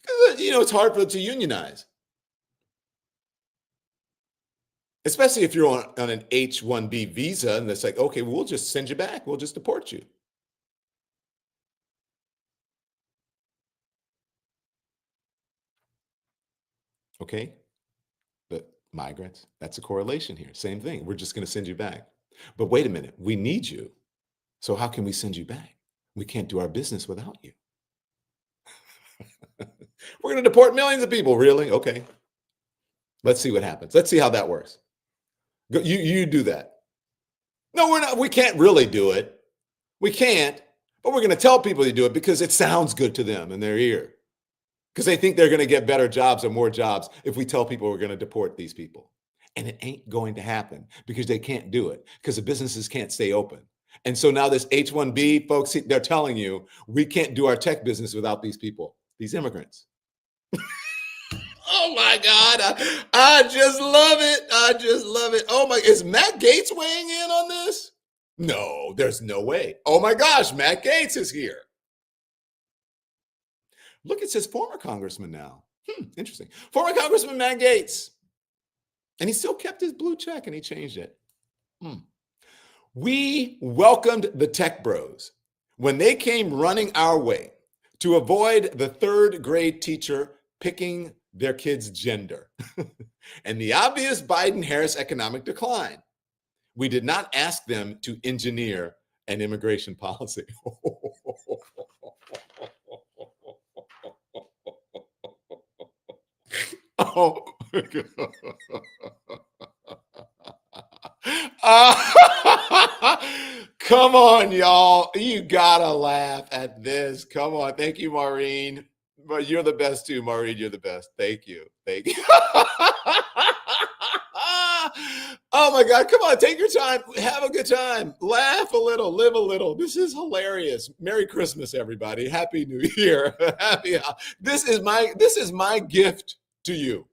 It's hard for them to unionize, especially if you're on an H-1B visa, and it's like, okay, we'll just send you back. We'll just deport you. Okay, but migrants, that's a correlation here. Same thing. We're just going to send you back. But wait a minute, we need you. So how can we send you back? We can't do our business without you. We're going to deport millions of people. Really? Okay. Let's see what happens. Let's see how that works. You do that. No, we're not. We can't really do it. We can't, but we're going to tell people to do it because it sounds good to them in their ear. Because they think they're going to get better jobs or more jobs if we tell people we're going to deport these people. And it ain't going to happen because they can't do it because the businesses can't stay open. And so now this H-1B, folks, they're telling you we can't do our tech business without these people, these immigrants. Oh my God, I just love it. I just love it. Oh my, is Matt Gaetz weighing in on this? No, there's no way. Oh my gosh, Matt Gaetz is here. Look, it says former congressman now. Interesting. Former Congressman Matt Gaetz. And he still kept his blue check and he changed it. We welcomed the tech bros when they came running our way to avoid the third grade teacher picking their kid's gender and the obvious Biden-Harris economic decline. We did not ask them to engineer an immigration policy. Oh, come on, y'all. You gotta laugh at this. Come on. Thank you, Maureen. But you're the best too, Maureen. You're the best. Thank you. Thank you. Oh my God. Come on. Take your time. Have a good time. Laugh a little. Live a little. This is hilarious. Merry Christmas, everybody. Happy New Year. This is my gift to you.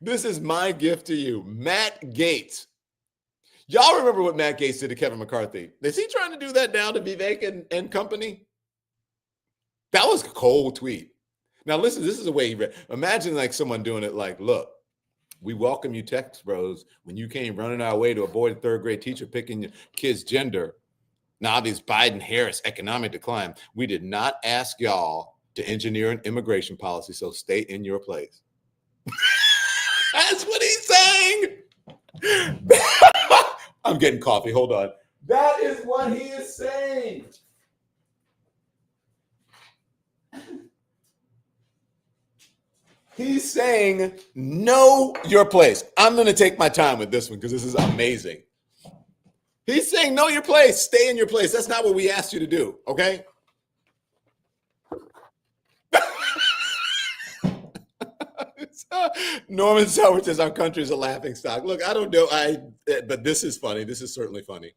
This is my gift to you. Matt Gaetz. Y'all remember what Matt Gaetz did to Kevin McCarthy? Is he trying to do that now to Vivek and company? That was a cold tweet. Now listen, this is the way he read. Imagine like someone doing it like, look, we welcome you tech bros when you came running our way to avoid a third grade teacher picking your kid's gender. Now this Biden-Harris economic decline. We did not ask y'all to engineer an immigration policy, so stay in your place. That's what he's saying. I'm getting coffee. Hold on. That is what he is saying. He's saying, know your place. I'm going to take my time with this one because this is amazing. He's saying, know your place. Stay in your place. That's not what we asked you to do. Okay. Norman Sauer says our country is a laughing stock. Look, I don't know. But this is funny. This is certainly funny.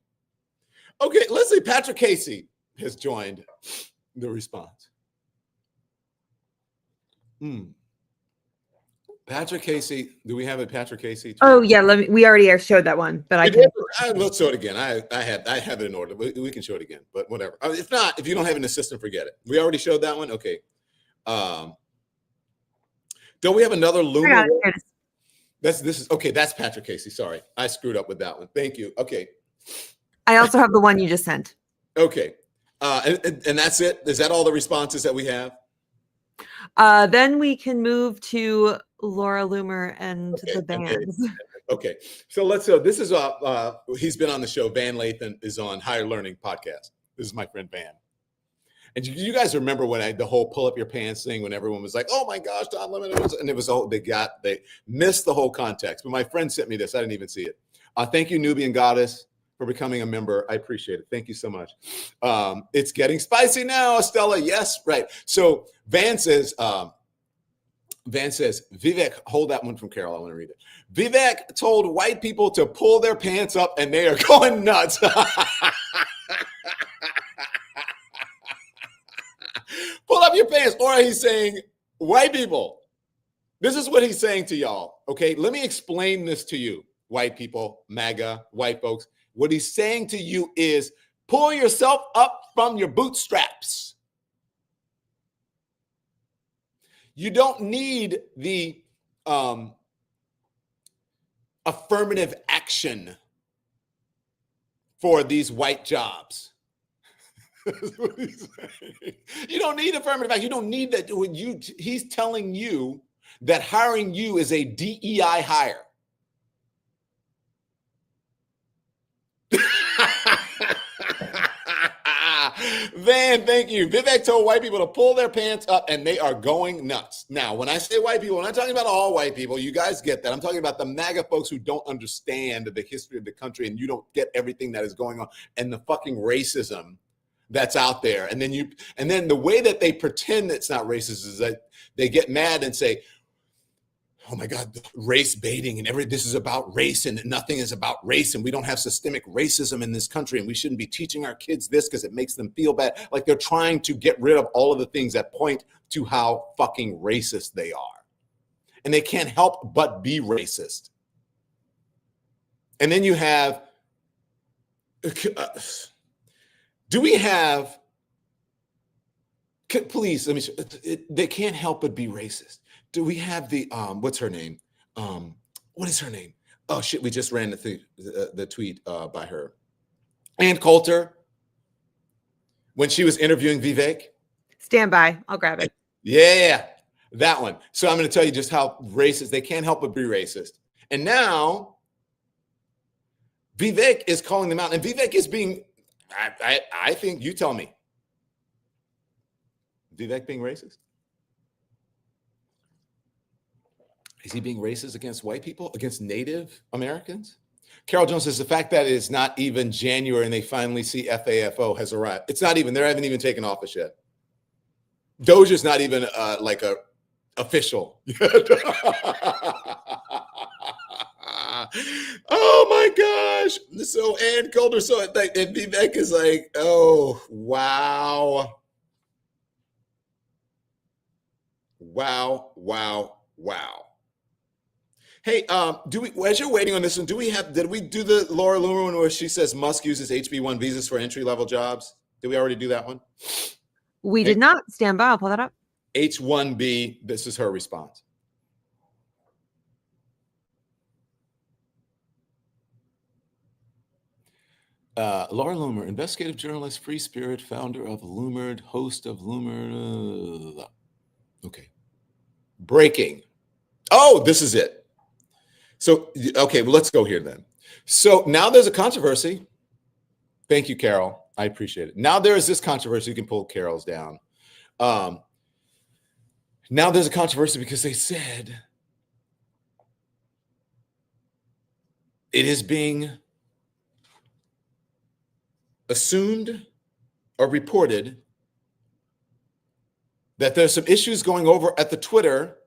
Okay, let's see. Patrick Casey has joined the response. Patrick Casey. Do we have a Patrick Casey? Oh yeah, we already showed that one, but let's show it again. I have it in order. We can show it again, but whatever. If not, if you don't have an assistant, forget it. We already showed that one. Okay. Don't we have another Luma? This is okay. That's Patrick Casey. Sorry, I screwed up with that one. Thank you. Okay. I also have the one you just sent. Okay. And that's it. Is that all the responses that we have? Then we can move to Laura Loomer and the bands. Okay. So let's this is he's been on the show. Van Lathan is on Higher Learning podcast. This is my friend Van. And you guys remember when the whole pull up your pants thing, when everyone was like, oh my gosh, Don Lemon, and it was they missed the whole context. But my friend sent me this. I didn't even see it. Thank you, Nubian Goddess, for becoming a member. I appreciate it. Thank you so much. It's getting spicy now, Stella. Yes, right. So Van says, Vivek, hold that one from Carol. I want to read it. Vivek told white people to pull their pants up and they are going nuts. Pull up your pants. Or he's saying, white people, This is what he's saying to y'all. Okay, let me explain this to you, white people, MAGA, white folks. What he's saying to you is pull yourself up from your bootstraps. You don't need the affirmative action for these white jobs. You don't need affirmative action. You don't need that. He's telling you that hiring you is a DEI hire. Van, thank you. Vivek told white people to pull their pants up and they are going nuts. Now, when I say white people, I'm not talking about all white people. You guys get that. I'm talking about the MAGA folks who don't understand the history of the country and you don't get everything that is going on and the fucking racism that's out there. And then the way that they pretend it's not racist is that they get mad and say, oh my God, race baiting and this is about race and nothing is about race and we don't have systemic racism in this country and we shouldn't be teaching our kids this because it makes them feel bad. Like they're trying to get rid of all of the things that point to how fucking racist they are. And they can't help but be racist. And then you have, please, let me show, they can't help but be racist. Do we have the, what's her name? What is her name? Oh shit, we just ran the tweet by her. Ann Coulter, when she was interviewing Vivek. Stand by, I'll grab it. Yeah, that one. So I'm gonna tell you just how racist, they can't help but be racist. And now, Vivek is calling them out and Vivek is being, I think, you tell me. Vivek being racist? Is he being racist against white people, against Native Americans? Carol Jones says the fact that it's not even January and they finally see FAFO has arrived. It's not even, they haven't even taken office yet. Doge is not even like a official. Oh my gosh. So Ann Coulter, and Vivek is like, oh, wow. Wow, wow, wow. Hey, as you're waiting on this one, did we do the Laura Loomer one where she says Musk uses HB1 visas for entry-level jobs? Did we already do that one? We did not. Stand by, I'll pull that up. H1B, this is her response. Laura Loomer, investigative journalist, free spirit, founder of Loomered, host of Loomer. Okay. Breaking. Oh, this is it. So, okay, well, let's go here then. So now there's a controversy. Thank you, Carol. I appreciate it. Now there is this controversy. You can pull Carol's down. Now there's a controversy because they said it is being assumed or reported that there's some issues going over at the Twitter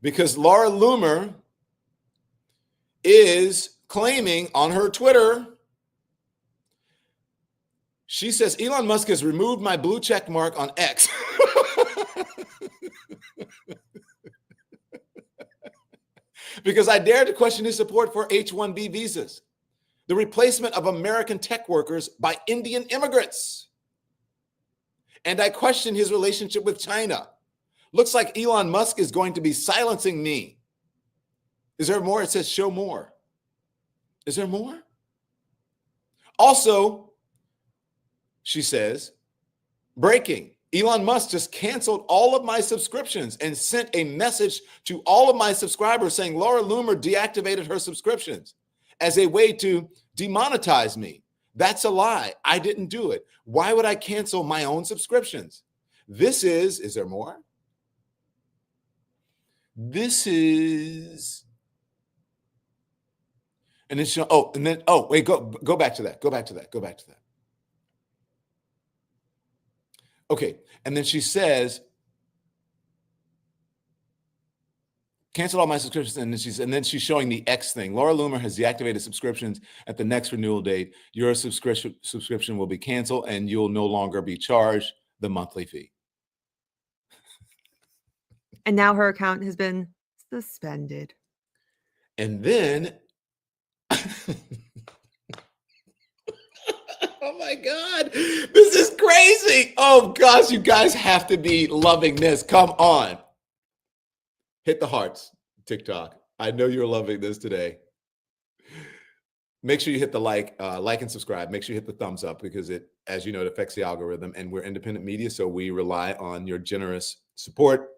because Laura Loomer is claiming on her Twitter, she says, Elon Musk has removed my blue check mark on X. Because I dare to question his support for H-1B visas, the replacement of American tech workers by Indian immigrants. And I question his relationship with China. Looks like Elon Musk is going to be silencing me. Is there more? It says show more. Is there more? Also, she says, breaking. Elon Musk just canceled all of my subscriptions and sent a message to all of my subscribers saying Laura Loomer deactivated her subscriptions as a way to demonetize me. That's a lie. I didn't do it. Why would I cancel my own subscriptions? This is there more? This is, and then wait, go back to that. Go back to that. Okay, and then she says, canceled all my subscriptions, and then she's showing the X thing. Laura Loomer has deactivated subscriptions at the next renewal date. Your subscription will be canceled, and you'll no longer be charged the monthly fee. And now her account has been suspended. And then, oh my God, this is crazy. Oh gosh, you guys have to be loving this. Come on. Hit the hearts, TikTok. I know you're loving this today. Make sure you hit the like and subscribe. Make sure you hit the thumbs up because it, as you know, it affects the algorithm, and we're independent media, so we rely on your generous support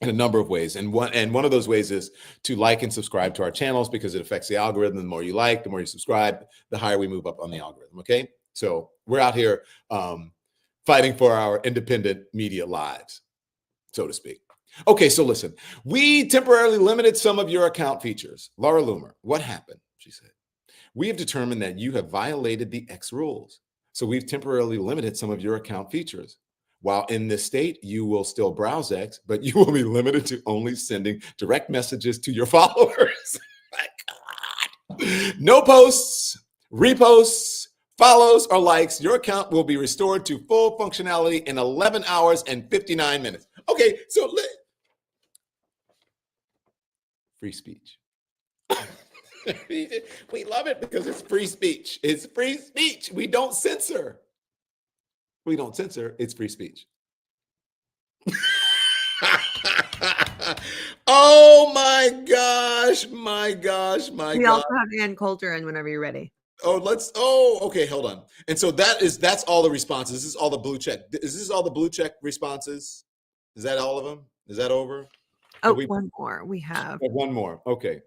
in a number of ways. And one of those ways is to like and subscribe to our channels because it affects the algorithm. The more you like, the more you subscribe, the higher we move up on the algorithm. Okay. So we're out here fighting for our independent media lives, so to speak. Okay. So listen, we temporarily limited some of your account features. Laura Loomer, what happened? She said, we have determined that you have violated the X rules. So we've temporarily limited some of your account features. While in this state, you will still browse X, but you will be limited to only sending direct messages to your followers. My God. No posts, reposts, follows, or likes. Your account will be restored to full functionality in 11 hours and 59 minutes. Okay, so free speech. We love it because it's free speech. It's free speech. We don't censor. We don't censor. It's free speech. Oh my gosh. My gosh. My We gosh. also have Ann Coulter in whenever you're ready. Okay, hold on. And so that's all the responses. This is all the blue check. Is this all the blue check responses? Is that all of them? Is that over? Oh, one more. We have one more. Okay.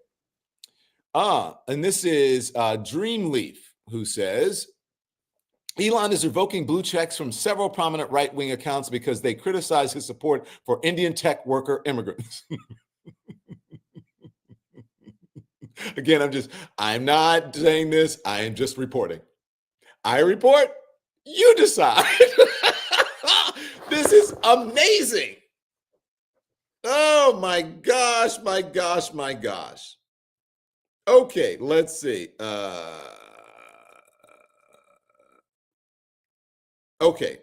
And this is Dreamleaf, who says, Elon is revoking blue checks from several prominent right-wing accounts because they criticize his support for Indian tech worker immigrants. Again, I'm not saying this. I am just reporting. I report, you decide. This is amazing. Oh my gosh, my gosh, my gosh. Okay, let's see. Okay.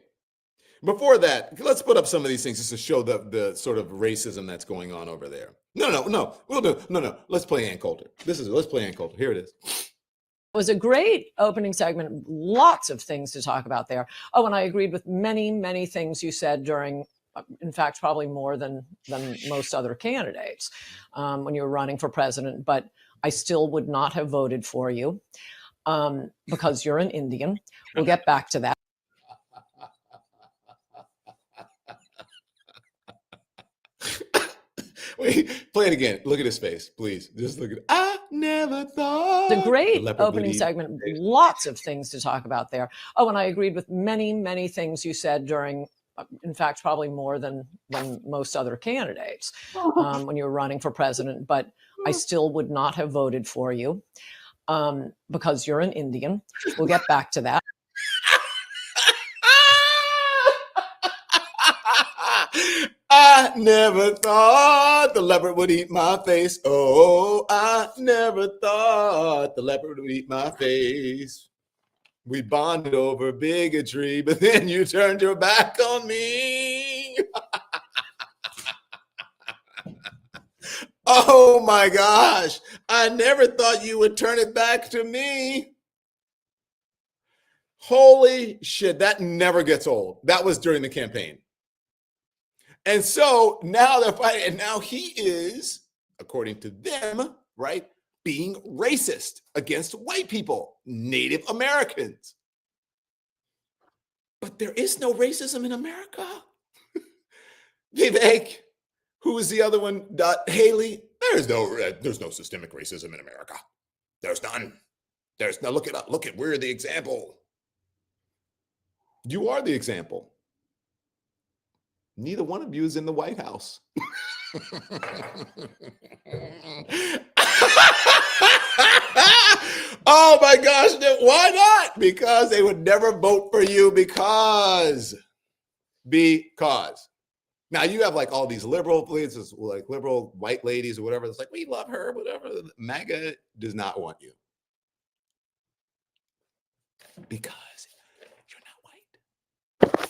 Before that, let's put up some of these things just to show the sort of racism that's going on over there. No. Let's play Ann Coulter. Let's play Ann Coulter. Here it is. It was a great opening segment. Lots of things to talk about there. Oh, and I agreed with many, many things you said during, in fact, probably more than most other candidates when you were running for president. But I still would not have voted for you because you're an Indian. We'll get back to that. Wait, play it again. Look at his face, please. Just look at it. I never thought. It's a great opening segment. Lots of things to talk about there. Oh, and I agreed with many, many things you said during, in fact, probably more than most other candidates when you were running for president. But I still would not have voted for you because you're an Indian. We'll get back to that. I never thought the leopard would eat my face. Oh, I never thought the leopard would eat my face. We bonded over bigotry, but then you turned your back on me. Oh my gosh. I never thought you would turn it back to me. Holy shit, that never gets old. That was during the campaign. And so now they're fighting, and now he is, according to them, right, being racist against white people, Native Americans. But there is no racism in America. Vivek, who is the other one? Haley, there's no systemic racism in America. There's none. There's no, look it up. Look at, we're the example. You are the example. Neither one of you is in the White House. Oh my gosh, why not? Because they would never vote for you because. Now you have like all these liberal places, like liberal white ladies or whatever. It's like, we love her, whatever. MAGA does not want you. Because you're not white.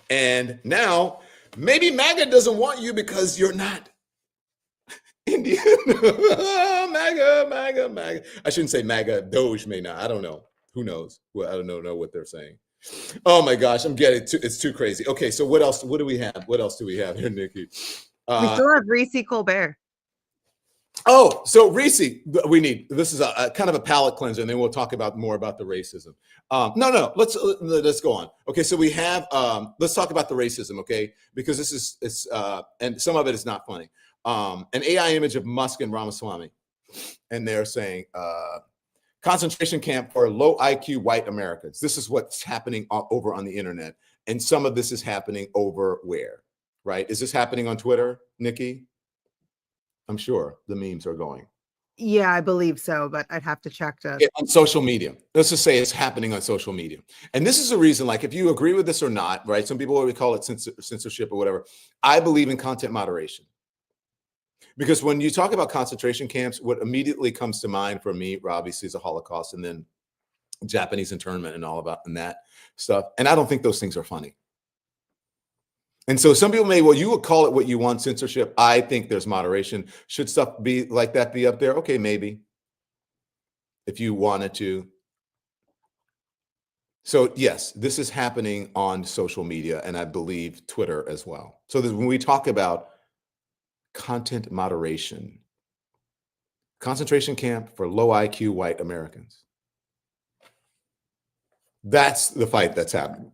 And now Maybe MAGA doesn't want you because you're not Indian. MAGA, MAGA, MAGA. I shouldn't say MAGA. Doge may not. I don't know. Who knows? Well, I don't know what they're saying. Oh my gosh, I'm getting it's too crazy. Okay, so what else? What do we have? What else do we have here, Nikki? We still have Reese Colbert. Oh, so Reese, this is a kind of a palate cleanser, and then we'll talk about more about the racism. No, let's go on. Okay, so we have let's talk about the racism, okay? Because this is and some of it is not funny. An AI image of Musk and Ramaswamy, and they're saying concentration camp for low IQ white Americans. This is what's happening over on the internet, and some of this is happening over where, right? Is this happening on Twitter, Nikki? I'm sure the memes are going. Yeah, I believe so, but I'd have to check to. On social media. Let's just say it's happening on social media. And this is the reason, like, if you agree with this or not, right? Some people always call it censorship or whatever. I believe in content moderation. Because when you talk about concentration camps, what immediately comes to mind for me, obviously, is the Holocaust and then Japanese internment and all about and that stuff. And I don't think those things are funny. And so some people may, well, you would call it what you want, censorship. I think there's moderation. Should stuff be like that be up there? Okay, maybe. If you wanted to. So yes, this is happening on social media, and I believe Twitter as well. So when we talk about content moderation, concentration camp for low IQ white Americans, that's the fight that's happening.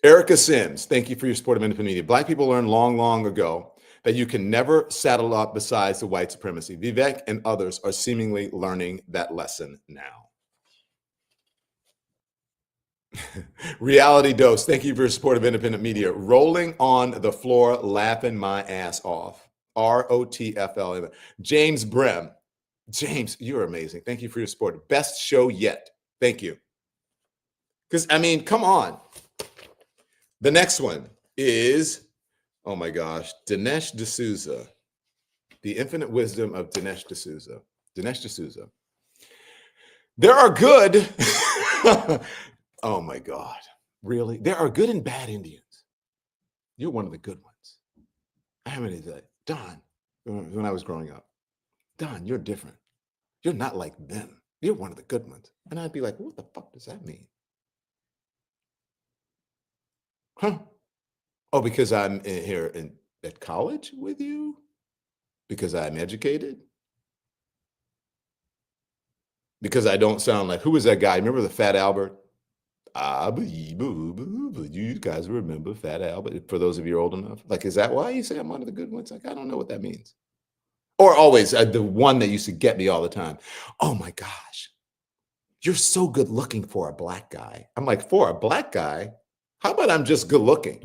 Erica Sims, thank you for your support of independent media. Black people learned long, long ago that you can never saddle up besides the white supremacy. Vivek and others are seemingly learning that lesson now. Reality Dose, thank you for your support of independent media. Rolling on the floor, laughing my ass off. ROTFL. James Brem. James, you're amazing. Thank you for your support. Best show yet. Thank you. Because, I mean, come on. The next one is, oh my gosh, Dinesh D'Souza. The infinite wisdom of Dinesh D'Souza. Dinesh D'Souza. There are good, oh my God, really? There are good and bad Indians. You're one of the good ones. I haven't said, Don, when I was growing up, Don, you're different. You're not like them. You're one of the good ones. And I'd be like, what the fuck does that mean? Huh? Oh, because I'm here at college with you? Because I'm educated? Because I don't sound like, who was that guy? Remember the Fat Albert? You guys remember Fat Albert? For those of you old enough. Like, is that why you say I'm one of the good ones? Like, I don't know what that means. Or always, the one that used to get me all the time. Oh my gosh. You're so good looking for a black guy. I'm like, for a black guy? How about I'm just good looking?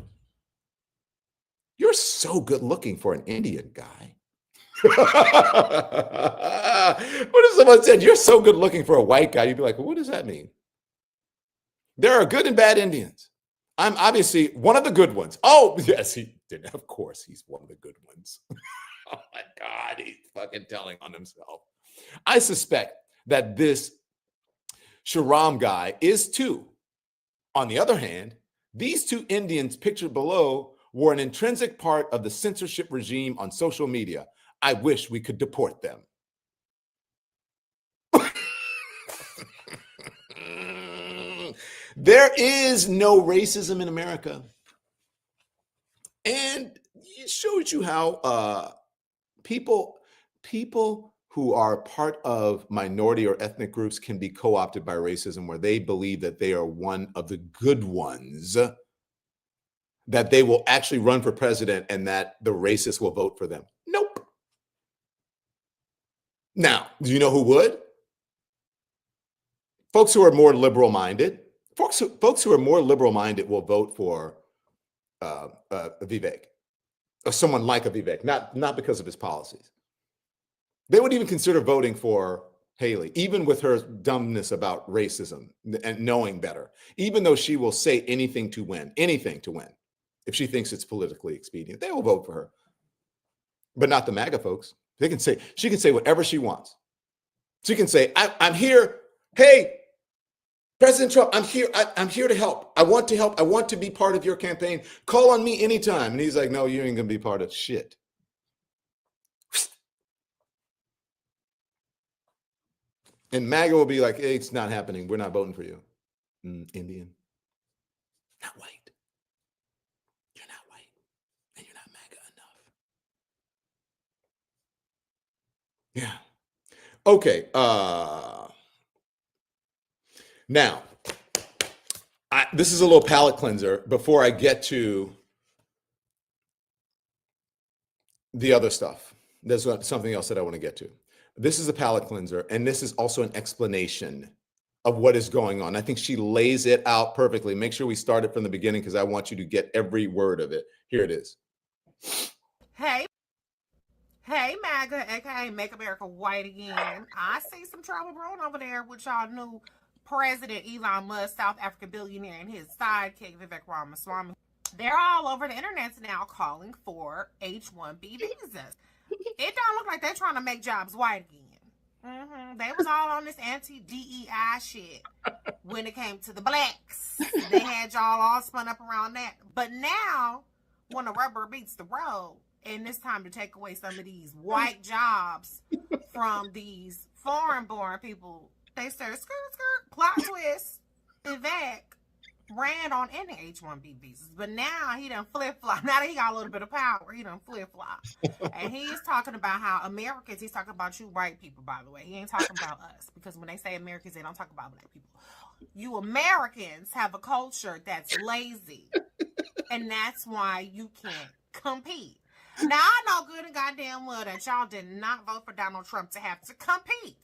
You're so good looking for an Indian guy. What if someone said, you're so good looking for a white guy? You'd be like, well, what does that mean? There are good and bad Indians. I'm obviously one of the good ones. Oh, yes, he did. Of course, he's one of the good ones. Oh my God, he's fucking telling on himself. I suspect that this Sharam guy is too. On the other hand, these two Indians pictured below were an intrinsic part of the censorship regime on social media. I wish we could deport them. There is no racism in America. And it shows you how people who are part of minority or ethnic groups can be co-opted by racism, where they believe that they are one of the good ones, that they will actually run for president and that the racists will vote for them. Nope. Now, do you know who would? Folks who are more liberal-minded. Folks who are more liberal-minded will vote for Vivek, or someone like a Vivek, not because of his policies. They would even consider voting for Haley, even with her dumbness about racism and knowing better, even though she will say anything to win. If she thinks it's politically expedient, they will vote for her. But not the MAGA folks. She can say whatever she wants. She can say, I'm here. Hey, President Trump, I'm here. I'm here to help. I want to help. I want to be part of your campaign. Call on me anytime. And he's like, no, you ain't going to be part of shit. And MAGA will be like, hey, it's not happening. We're not voting for you. Indian. Not white. You're not white. And you're not MAGA enough. Yeah. Okay. Now, this is a little palate cleanser before I get to the other stuff. There's something else that I want to get to. This is a palate cleanser, and this is also an explanation of what is going on. I think she lays it out perfectly. Make sure we start it from the beginning because I want you to get every word of it. Here it is. Hey, MAGA, aka Make America White Again. I see some trouble brewing over there with y'all new President Elon Musk, South African billionaire, and his sidekick Vivek Ramaswamy. They're all over the internet now calling for H-1B visas. It don't look like they're trying to make jobs white again. They was all on this anti-DEI shit when it came to the blacks. They had y'all all spun up around that. But now, when the rubber meets the road, and it's time to take away some of these white jobs from these foreign-born people, they said, skirt, plot twist, Vivek ran on any H-1B visas. But now he done flip-flop. Now that he got a little bit of power, he done flip-flop. And he's talking about how Americans, he's talking about you white people, by the way. He ain't talking about us. Because when they say Americans, they don't talk about black people. You Americans have a culture that's lazy. And that's why you can't compete. Now, I know good and goddamn well that y'all did not vote for Donald Trump to have to compete.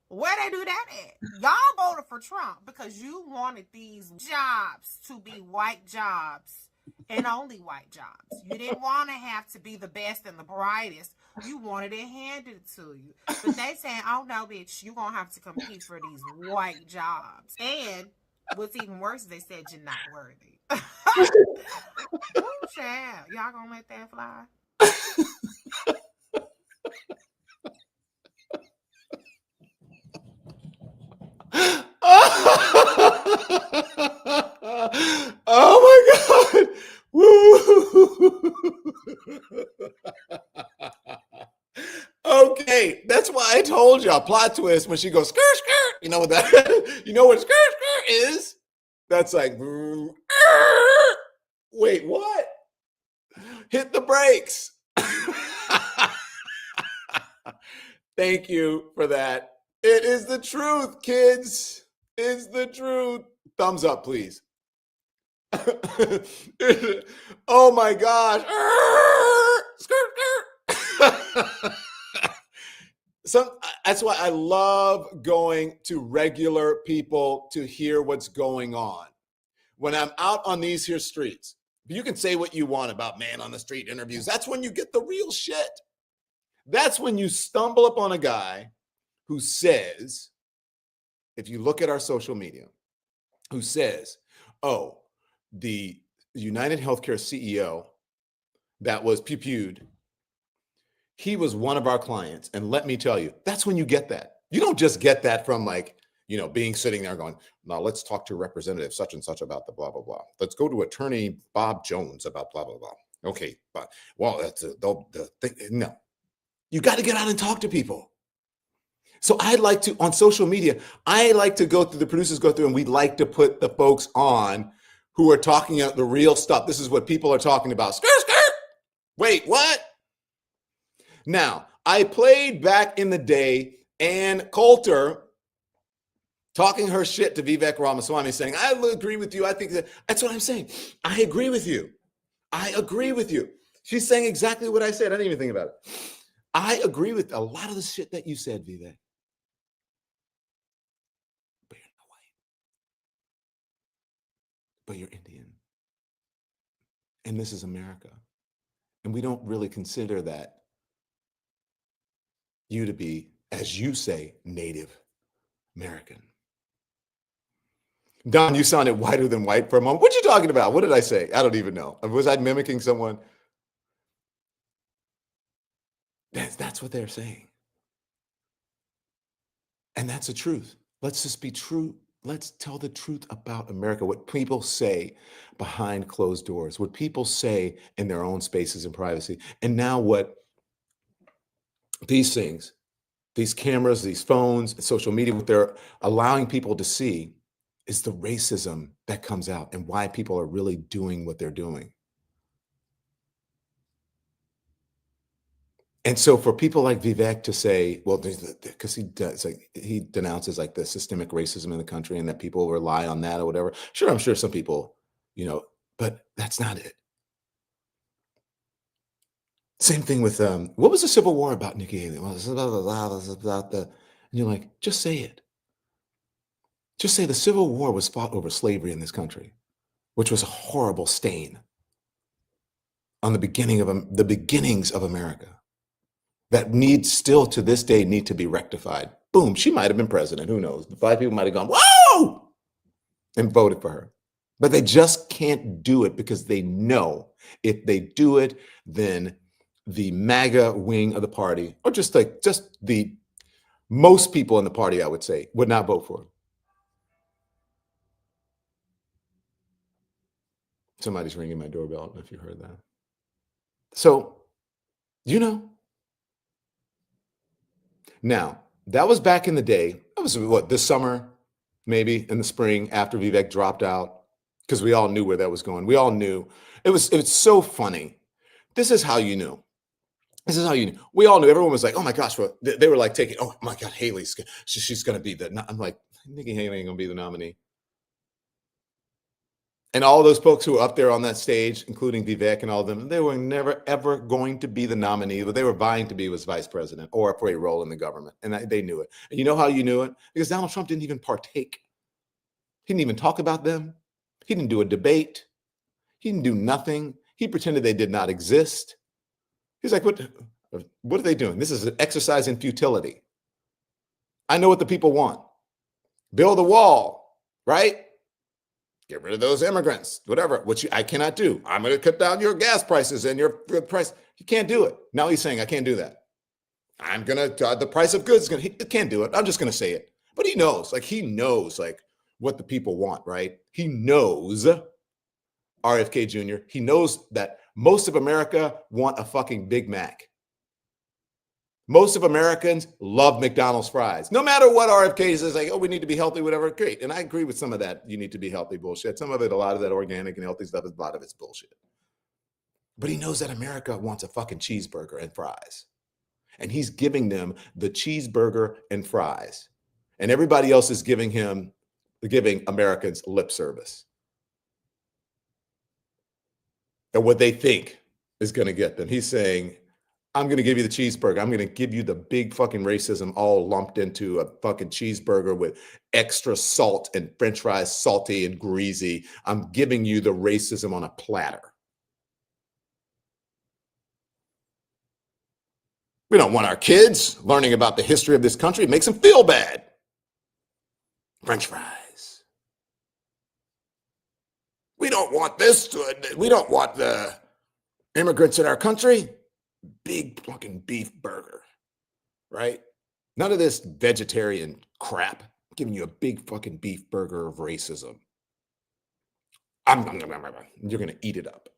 Where they do that at? Y'all voted for Trump because you wanted these jobs to be white jobs and only white jobs. You didn't want to have to be the best and the brightest. You wanted it handed to you. But they saying, oh no, bitch, you're going to have to compete for these white jobs. And what's even worse is they said you're not worthy. Ooh, child. Y'all gonna let that fly? Oh my God. Woo. Okay, that's why I told y'all plot twist when she goes skirt skirt. You know what that? You know what skirt skirt is? That's like, wait, what? Hit the brakes. Thank you for that. It is the truth, kids. It's the truth. Thumbs up, please. Oh my gosh. That's why I love going to regular people to hear what's going on. When I'm out on these here streets, you can say what you want about man on the street interviews. That's when you get the real shit. That's when you stumble upon a guy who says, if you look at our social media, who says, oh, the United Healthcare CEO that was pew-pewed, he was one of our clients. And let me tell you, that's when you get that. You don't just get that from like, you know, being sitting there going, now let's talk to Representative such and such about the blah, blah, blah. Let's go to Attorney Bob Jones about blah, blah, blah. Okay, but well, that's the thing. No, you got to get out and talk to people. So I like to, on social media, I like to go through, the producers go through, and we like to put the folks on who are talking about the real stuff. This is what people are talking about. Skirt, skirt. Wait, what? Now, I played back in the day Ann Coulter talking her shit to Vivek Ramaswamy, saying, I agree with you. I think that's what I'm saying. I agree with you. I agree with you. She's saying exactly what I said. I didn't even think about it. I agree with a lot of the shit that you said, Vivek. But you're not white. But you're Indian. And this is America. And we don't really consider that you to be, as you say, Native American. Don, you sounded whiter than white for a moment. What you talking about? What did I say? I don't even know. Was I mimicking someone? That's what they're saying. And that's the truth. Let's just be true Let's tell the truth about America, what people say behind closed doors, what people say in their own spaces and privacy. And now what these things, these cameras, these phones, and social media, what they're allowing people to see is the racism that comes out and why people are really doing what they're doing. And so for people like Vivek to say, well, because he denounces like the systemic racism in the country and that people rely on that or whatever. Sure, I'm sure some people, but that's not it. Same thing with what was the Civil War about, Nikki Haley? Well, this is about the, and you're like, just say it. Just say the Civil War was fought over slavery in this country, which was a horrible stain on the beginnings of America that needs still to this day need to be rectified. Boom, she might have been president. Who knows? The 5 people might have gone, whoa, and voted for her. But they just can't do it because they know if they do it, then the MAGA wing of the party, or just the most people in the party, I would say, would not vote for it. Somebody's ringing my doorbell. I don't know if you heard that. So, now that was back in the day. That was what, this summer, maybe in the spring after Vivek dropped out, because we all knew where that was going. We all knew. It was so funny. This is how you knew. This is how you knew. We all knew. Everyone was like, oh my gosh, they were like taking, oh my God, she's going to be I'm like, Nikki Haley ain't going to be the nominee. And all those folks who were up there on that stage, including Vivek and all of them, they were never, ever going to be the nominee. What they were vying to be was vice president or for a role in the government. And they knew it. And you know how you knew it? Because Donald Trump didn't even partake. He didn't even talk about them. He didn't do a debate. He didn't do nothing. He pretended they did not exist. He's like, what are they doing? This is an exercise in futility. I know what the people want. Build a wall, right? Get rid of those immigrants, whatever, which I cannot do. I'm going to cut down your gas prices and your price. You can't do it. Now he's saying, I can't do that. I'm going to, the price of goods, he can't do it. I'm just going to say it. But he knows what the people want, right? He knows, RFK Jr., he knows that most of America want a fucking Big Mac. Most of Americans love McDonald's fries. No matter what RFK says, like, oh, we need to be healthy, whatever, great. And I agree with some of that. You need to be healthy bullshit. Some of it, a lot of that organic and healthy stuff, a lot of it's bullshit. But he knows that America wants a fucking cheeseburger and fries. And he's giving them the cheeseburger and fries. And everybody else is giving Americans lip service. And what they think is going to get them. He's saying, I'm going to give you the cheeseburger. I'm going to give you the big fucking racism all lumped into a fucking cheeseburger with extra salt and French fries, salty and greasy. I'm giving you the racism on a platter. We don't want our kids learning about the history of this country. It makes them feel bad. French fries. We don't want this. We don't want the immigrants in our country. Big fucking beef burger, right? None of this vegetarian crap. I'm giving you a big fucking beef burger of racism. You're going to eat it up.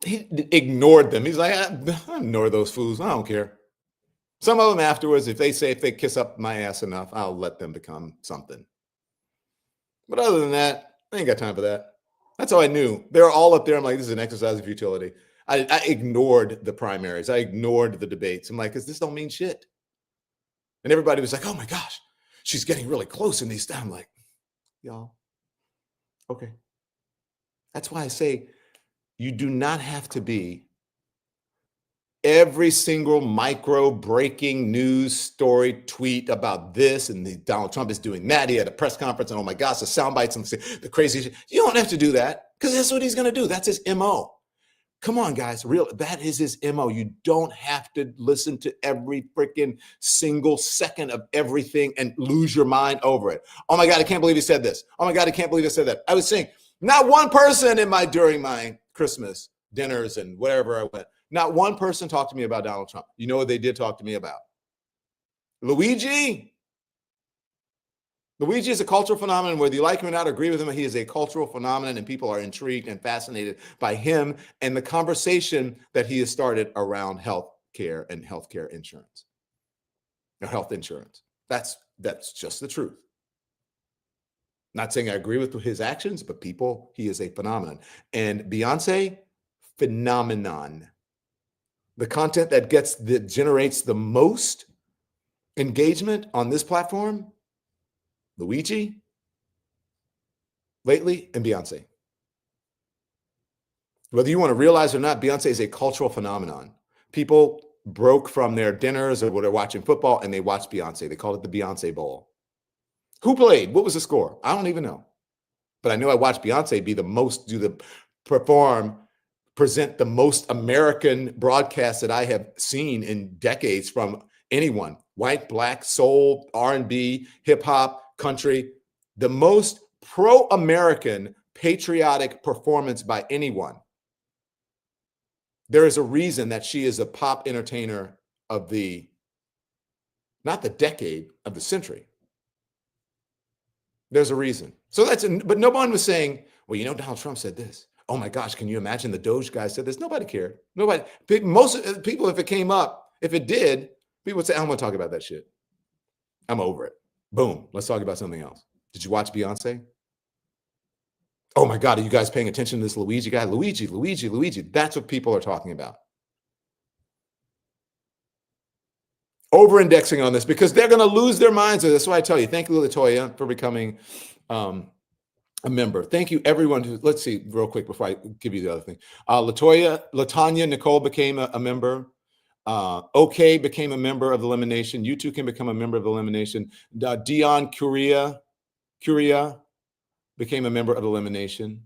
He ignored them. He's like, I ignore those fools. I don't care. Some of them afterwards, if they kiss up my ass enough, I'll let them become something. But other than that, I ain't got time for that. That's how I knew. They were all up there. I'm like, this is an exercise of futility. I ignored the primaries. I ignored the debates. I'm like, because this don't mean shit. And everybody was like, oh my gosh, she's getting really close in these. I'm like, y'all, okay. That's why I say you do not have to be every single micro breaking news story tweet about this and Donald Trump is doing that. He had a press conference and oh my gosh, the sound bites and the crazy shit. You don't have to do that because that's what he's going to do. That's his MO. Come on, guys. That is his MO. You don't have to listen to every freaking single second of everything and lose your mind over it. Oh my God, I can't believe he said this. Oh my God, I can't believe he said that. I was saying, not one person during my Christmas dinners and wherever I went, not one person talked to me about Donald Trump. You know what they did talk to me about? Luigi, Luigi is a cultural phenomenon. Whether you like him or not, agree with him, he is a cultural phenomenon, and people are intrigued and fascinated by him and the conversation that he has started around health care and healthcare insurance, or health insurance. That's just the truth. Not saying I agree with his actions, but people, he is a phenomenon. And Beyonce, phenomenon. The content that generates the most engagement on this platform, Luigi lately, and Beyonce. Whether you want to realize or not, Beyonce is a cultural phenomenon. People broke from their dinners or they're watching football and they watch Beyonce. They called it the Beyonce Bowl. Who played? What was the score? I don't even know. But I know I watched Beyonce present the most American broadcast that I have seen in decades from anyone. White, black, soul, R&B, hip hop, country. The most pro-American patriotic performance by anyone. There is a reason that she is a pop entertainer of not the decade, of the century. There's a reason. But no one was saying, well, Donald Trump said this. Oh my gosh, can you imagine the Doge guy said this? Nobody cared. Nobody. Most people, if it came up, if it did, people would say, I don't want to talk about that shit. I'm over it. Boom. Let's talk about something else. Did you watch Beyonce? Oh my God, are you guys paying attention to this Luigi guy? Luigi. That's what people are talking about. Over-indexing on this because they're going to lose their minds. That's why I tell you, thank you, Latoya, for becoming a member. Thank you, everyone. Let's see real quick before I give you the other thing. Latanya Nicole became a member. OK became a member of Elimination. You too can become a member of Elimination. Dion Curia became a member of Elimination.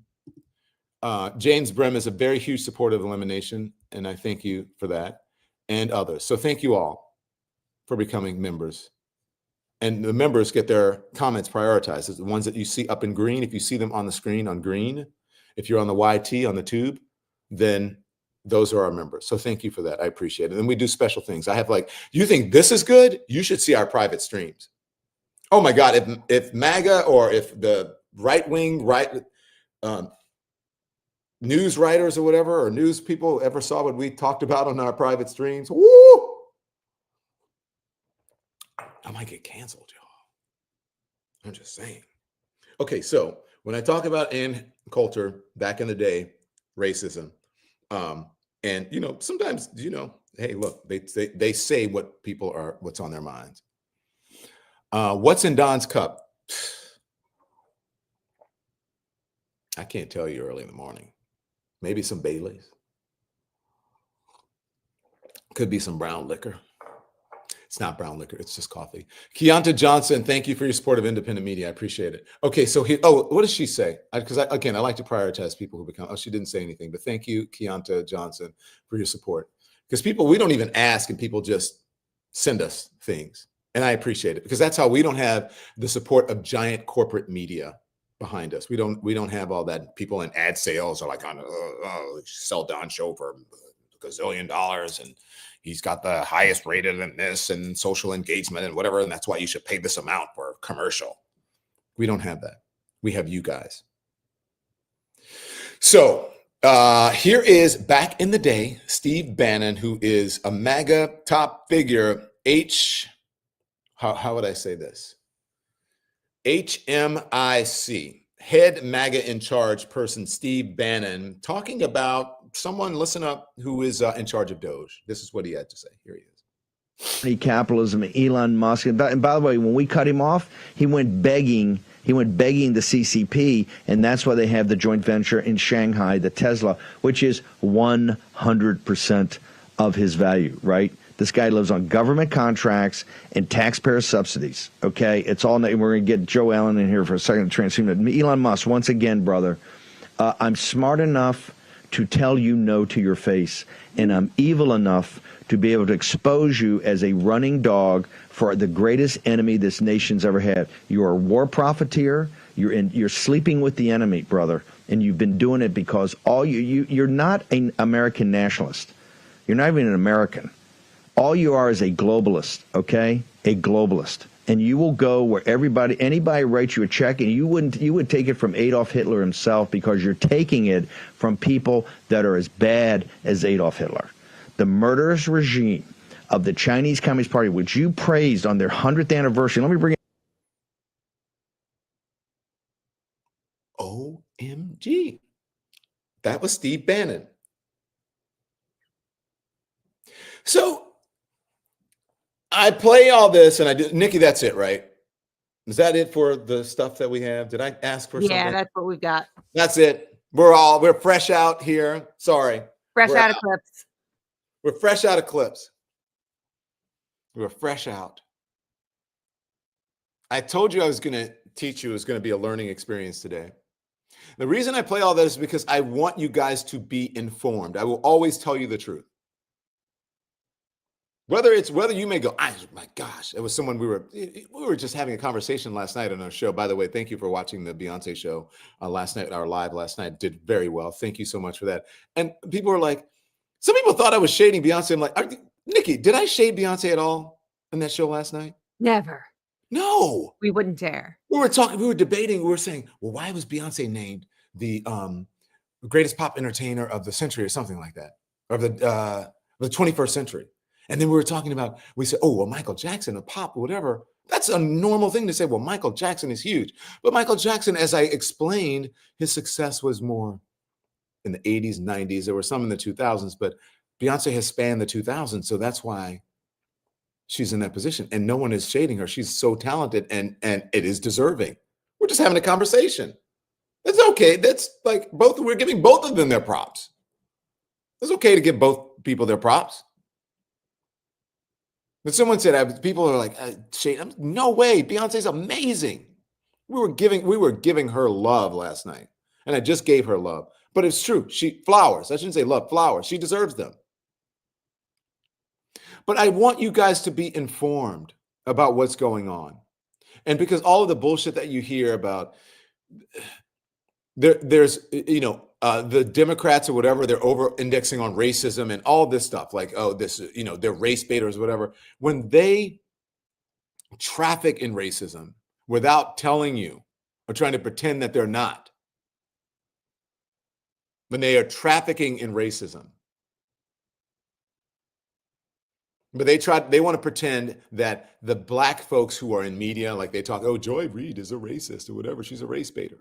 James Brem is a very huge supporter of Elimination, and I thank you for that, and others. So thank you all for becoming members. And the members get their comments prioritized. It's the ones that you see up in green. If you see them on the screen on green, if you're on the YT, on the tube, then those are our members. So thank you for that. I appreciate it. And we do special things. I have you think this is good? You should see our private streams. Oh my God, if MAGA or if the right-wing news writers or whatever, or news people ever saw what we talked about on our private streams, woo! I might get canceled, y'all. I'm just saying. Okay, so when I talk about Ann Coulter back in the day, racism, and sometimes hey, look, they say what's on their minds. What's in Don's cup? I can't tell you early in the morning. Maybe some Baileys. Could be some brown liquor. It's not brown liquor. It's just coffee. Keonta Johnson, thank you for your support of independent media. I appreciate it. Okay, so what does she say? Because I like to prioritize people who become. Oh, she didn't say anything, but thank you, Keonta Johnson, for your support. Because we don't even ask, and people just send us things, and I appreciate it because that's how we don't have the support of giant corporate media behind us. We don't have all that. People in ad sales are like, sell Don show for $1 gazillion and he's got the highest rated in this and social engagement and whatever. And that's why you should pay this amount for a commercial. We don't have that. We have you guys. So here is back in the day, Steve Bannon, who is a MAGA top figure, how would I say this? HMIC, head MAGA in charge person, Steve Bannon, talking about someone, listen up, who is in charge of Doge. This is what he had to say. Here he is. Capitalism, Elon Musk. And by the way, when we cut him off, he went begging the CCP, and that's why they have the joint venture in Shanghai, the Tesla, which is 100% of his value, right? This guy lives on government contracts and taxpayer subsidies, okay? It's all, we're going to get Joe Allen in here for a second to transform it. Elon Musk, once again, brother, I'm smart enough to tell you no to your face, and I'm evil enough to be able to expose you as a running dog for the greatest enemy this nation's ever had. You're a war profiteer. You're sleeping with the enemy, brother, and you've been doing it because you're not an American nationalist. You're not even an American. All you are is a globalist, okay? A globalist. and you will go where anybody writes you a check, and you would take it from Adolf Hitler himself, because you're taking it from people that are as bad as Adolf Hitler. The murderous regime of the Chinese Communist Party, which you praised on their 100th anniversary. Let me bring OMG. That was Steve Bannon. So I play all this and I do. Nikki, that's it, right? Is that it for the stuff that we have? Did I ask for something? Yeah, that's what we've got. That's it. We're fresh out here. Sorry. Fresh We're out of clips. We're fresh out of clips. We're fresh out. I told you I was going to teach you. It was going to be a learning experience today. The reason I play all that is because I want you guys to be informed. I will always tell you the truth. Whether you may go, oh my gosh, it was someone we were just having a conversation last night on our show. By the way, thank you for watching the Beyonce show last night. Our live last night did very well. Thank you so much for that. And people were like, some people thought I was shading Beyonce. I'm like, Nikki, did I shade Beyonce at all in that show last night? Never. No. We wouldn't dare. We were debating, we were saying, well, why was Beyonce named the greatest pop entertainer of the century or something like that, or the 21st century? And then we said, oh, well, Michael Jackson, a pop, whatever. That's a normal thing to say. Well, Michael Jackson is huge. But Michael Jackson, as I explained, his success was more in the 80s, 90s. There were some in the 2000s, but Beyonce has spanned the 2000s. So that's why she's in that position. And no one is shading her. She's so talented and it is deserving. We're just having a conversation. That's okay. That's like we're giving both of them their props. It's okay to give both people their props. But someone said, people are like, shade. No way. Beyonce's amazing. We were giving her love last night. And I just gave her love. But it's true. Flowers. I shouldn't say love, flowers. She deserves them. But I want you guys to be informed about what's going on. And because all of the bullshit that you hear about, there's the Democrats or whatever, they're over indexing on racism and all this stuff, like, oh, this, they're race baiters, whatever. When they traffic in racism without telling you or trying to pretend that they're not, when they are trafficking in racism, but they want to pretend that the black folks who are in media, like they talk, oh, Joy Reid is a racist or whatever, she's a race baiter.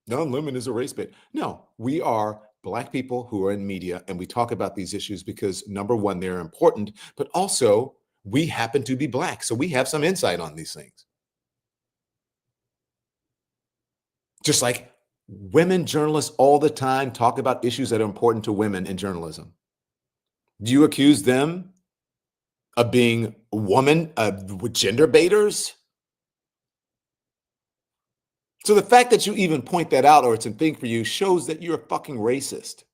Don Lemon is a race bait. No, we are Black people who are in media, and we talk about these issues because, number one, they're important, but also we happen to be Black, so we have some insight on these things. Just like women journalists all the time talk about issues that are important to women in journalism. Do you accuse them of being gender baiters? So the fact that you even point that out, or it's a thing for you, shows that you're a fucking racist.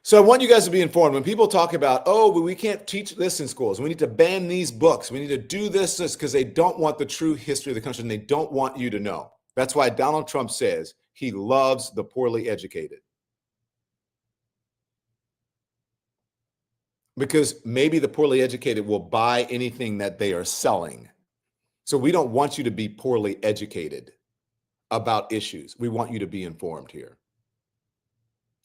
So I want you guys to be informed. When people talk about, oh, but we can't teach this in schools, we need to ban these books, we need to do this because they don't want the true history of the country and they don't want you to know. That's why Donald Trump says he loves the poorly educated. Because maybe the poorly educated will buy anything that they are selling. So we don't want you to be poorly educated about issues. We want you to be informed here.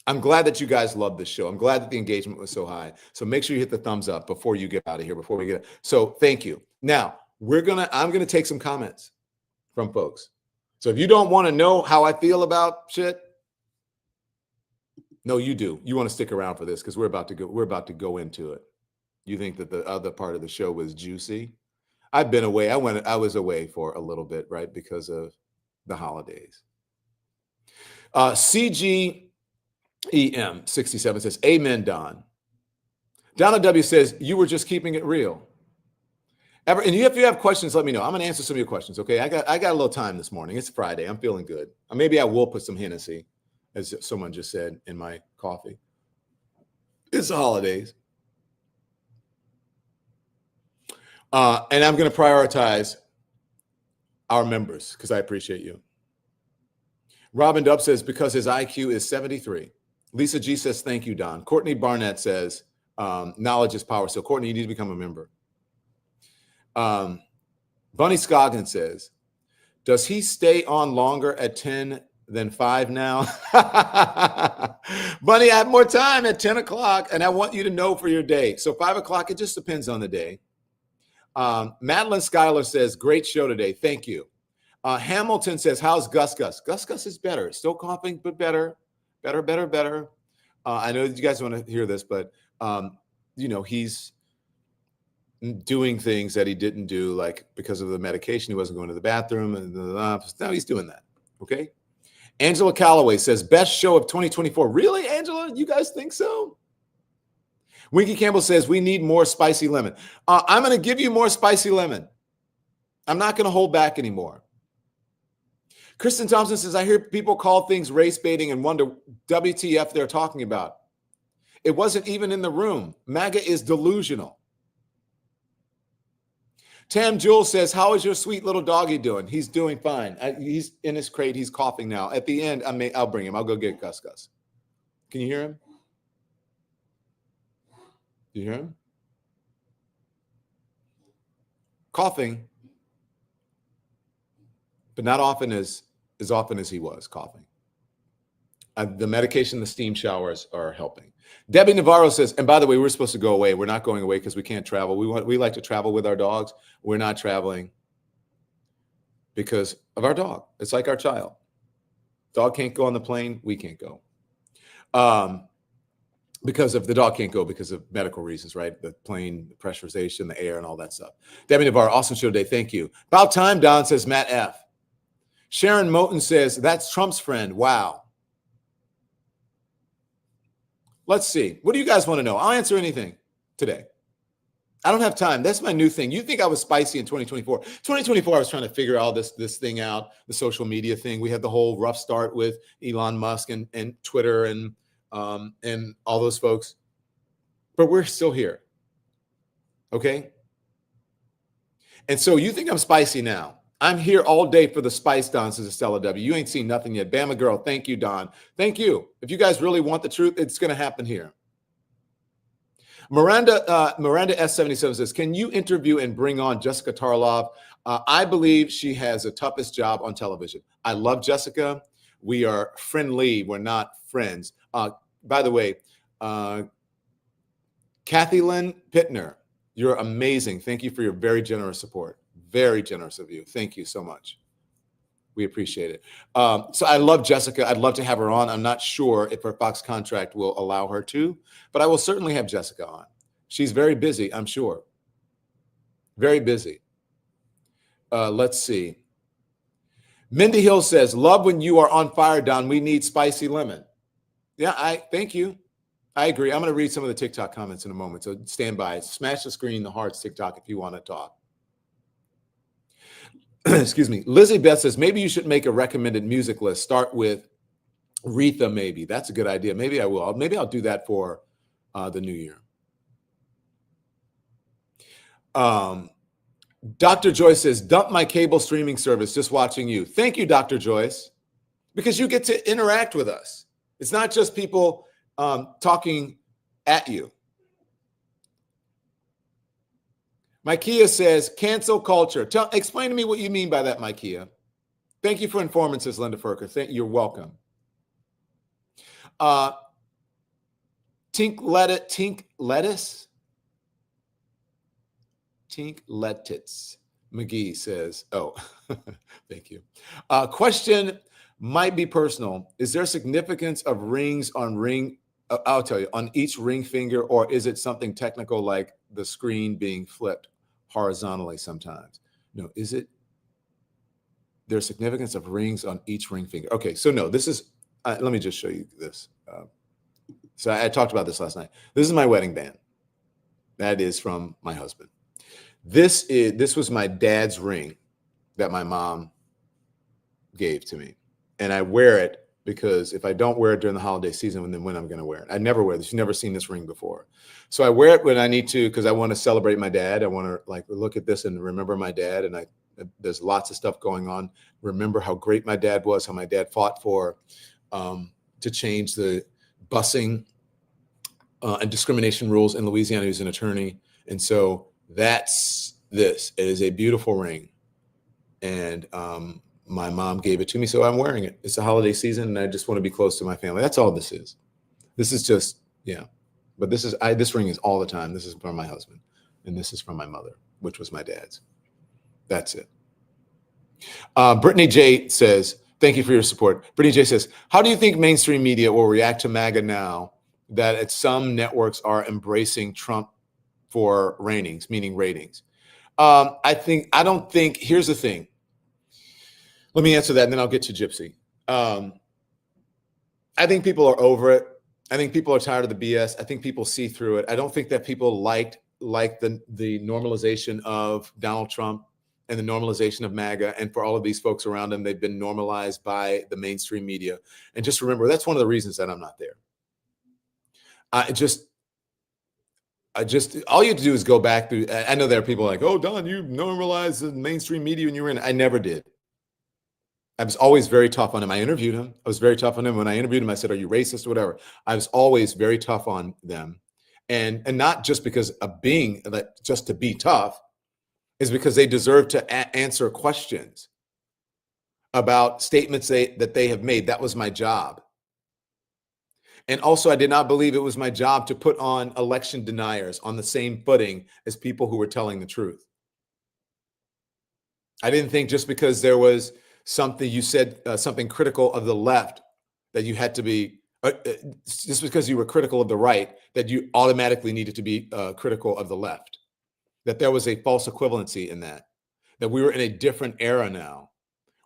I'm glad that you guys love this show. I'm glad that the engagement was so high. So make sure you hit the thumbs up before you get out of here, So thank you. Now, I'm going to take some comments from folks. So if you don't want to know how I feel about shit, no, you do. You want to stick around for this because we're about to go into it. You think that the other part of the show was juicy? I've been away. I was away for a little bit, right? Because of the holidays. CGEM67 says, amen, Don. Donna W says, you were just keeping it real. And if you have questions, let me know. I'm going to answer some of your questions. Okay. I got a little time this morning. It's Friday. I'm feeling good. Maybe I will put some Hennessy, as someone just said, in my coffee. It's the holidays. And I'm going to prioritize our members because I appreciate you. Robin Dub says, because his IQ is 73. Lisa G says, thank you, Don. Courtney Barnett says, knowledge is power. So, Courtney, you need to become a member. Bunny Scoggins says, does he stay on longer at 10 than 5 now? Bunny, I have more time at 10 o'clock, and I want you to know for your day. So 5 o'clock, it just depends on the day. Madeline Schuyler says, great show today. Thank you. Hamilton says, how's Gus Gus? Gus Gus is better. Still coughing, but better. Better. I know that you guys want to hear this, but, he's doing things that he didn't do, like because of the medication, he wasn't going to the bathroom. And now he's doing that. Okay. Angela Calloway says, best show of 2024. Really, Angela? You guys think so? Winky Campbell says, we need more spicy lemon. I'm going to give you more spicy lemon. I'm not going to hold back anymore. Kristen Thompson says, I hear people call things race baiting and wonder WTF they're talking about. It wasn't even in the room. MAGA is delusional. Tam Jewell says, how is your sweet little doggy doing? He's doing fine. He's in his crate. He's coughing now. At the end, I'll bring him. I'll go get Gus Gus. Can you hear him? Do you hear him? Coughing, but not often as often as he was coughing. The medication, the steam showers are helping. Debbie Navarro says, and by the way, we're supposed to go away. We're not going away because we can't travel. We like to travel with our dogs. We're not traveling because of our dog. It's like our child. Dog can't go on the plane. We can't go. Because of the dog can't go because of medical reasons, right? The plane, the pressurization, the air, and all that stuff. Debbie Navarro, awesome show today. Thank you. About time, Don, says Matt F. Sharon Moten says, that's Trump's friend. Wow. Let's see. What do you guys want to know? I'll answer anything today. I don't have time. That's my new thing. You think I was spicy in 2024. 2024, I was trying to figure all this thing out, the social media thing. We had the whole rough start with Elon Musk and Twitter and all those folks. But we're still here. Okay? And so you think I'm spicy now. I'm here all day for the spice, Don, says Estella W. You ain't seen nothing yet. Bama girl, thank you, Don. Thank you. If you guys really want the truth, it's going to happen here. Miranda S77 says, can you interview and bring on Jessica Tarlov? I believe she has the toughest job on television. I love Jessica. We are friendly. We're not friends. By the way, Kathy Lynn Pittner, you're amazing. Thank you for your very generous support. Very generous of you. Thank you so much. We appreciate it. So I love Jessica. I'd love to have her on. I'm not sure if her Fox contract will allow her to, but I will certainly have Jessica on. She's very busy, I'm sure. Very busy. Let's see. Mindy Hill says, love when you are on fire, Don. We need spicy lemon. Yeah, thank you. I agree. I'm going to read some of the TikTok comments in a moment. So stand by. Smash the screen, the hearts, TikTok, if you want to talk. Excuse me. Lizzie Beth says, maybe you should make a recommended music list. Start with Aretha, maybe. That's a good idea. Maybe I will. Maybe I'll do that for the new year. Dr. Joyce says, dump my cable streaming service, just watching you. Thank you, Dr. Joyce, because you get to interact with us. It's not just people talking at you. Mikeia says, cancel culture. Explain to me what you mean by that, Mikeia. Thank you for informing, says Linda Ferker. You're welcome. Tink Lettuce McGee says, oh, thank you. Question might be personal. Is there significance of rings on I'll tell you, on each ring finger, or is it something technical like the screen being flipped horizontally sometimes? No, is it? There's significance of rings on each ring finger. Okay, so no, this is, let me just show you this. So I talked about this last night. This is my wedding band. That is from my husband. This was my dad's ring that my mom gave to me. And I wear it because if I don't wear it during the holiday season, then when I'm going to wear it. I never wear this. You've never seen this ring before. So I wear it when I need to because I want to celebrate my dad. I want to like look at this and remember my dad. And There's lots of stuff going on. Remember how great my dad was, how my dad fought for to change the busing and discrimination rules in Louisiana. He was an attorney. And so that's this. It is a beautiful ring. And my mom gave it to me, so I'm wearing it. It's a holiday season, and I just want to be close to my family. That's all this is. This is just, yeah. But this ring is all the time. This is from my husband, and this is from my mother, which was my dad's. That's it. Brittany J says, thank you for your support. Brittany J says, how do you think mainstream media will react to MAGA now that some networks are embracing Trump for ratings, meaning ratings? I don't think, here's the thing. Let me answer that, and then I'll get to Gypsy. I think people are over it. I think people are tired of the BS. I think people see through it. I don't think that people like the normalization of Donald Trump and the normalization of MAGA. And for all of these folks around him, they've been normalized by the mainstream media. And just remember, that's one of the reasons that I'm not there. All you have to do is go back through. I know there are people like, oh, Don, you normalized the mainstream media when you were in. I never did. I was always very tough on him. I interviewed him. I was very tough on him. When I interviewed him, I said, are you racist or whatever? I was always very tough on them. And not just because of being, like, just to be tough, is because they deserve to answer questions about statements that they have made. That was my job. And also, I did not believe it was my job to put on election deniers on the same footing as people who were telling the truth. I didn't think just because there was something you said, something critical of the left, that you had to be, just because you were critical of the right, that you automatically needed to be critical of the left. That there was a false equivalency in that we were in a different era now,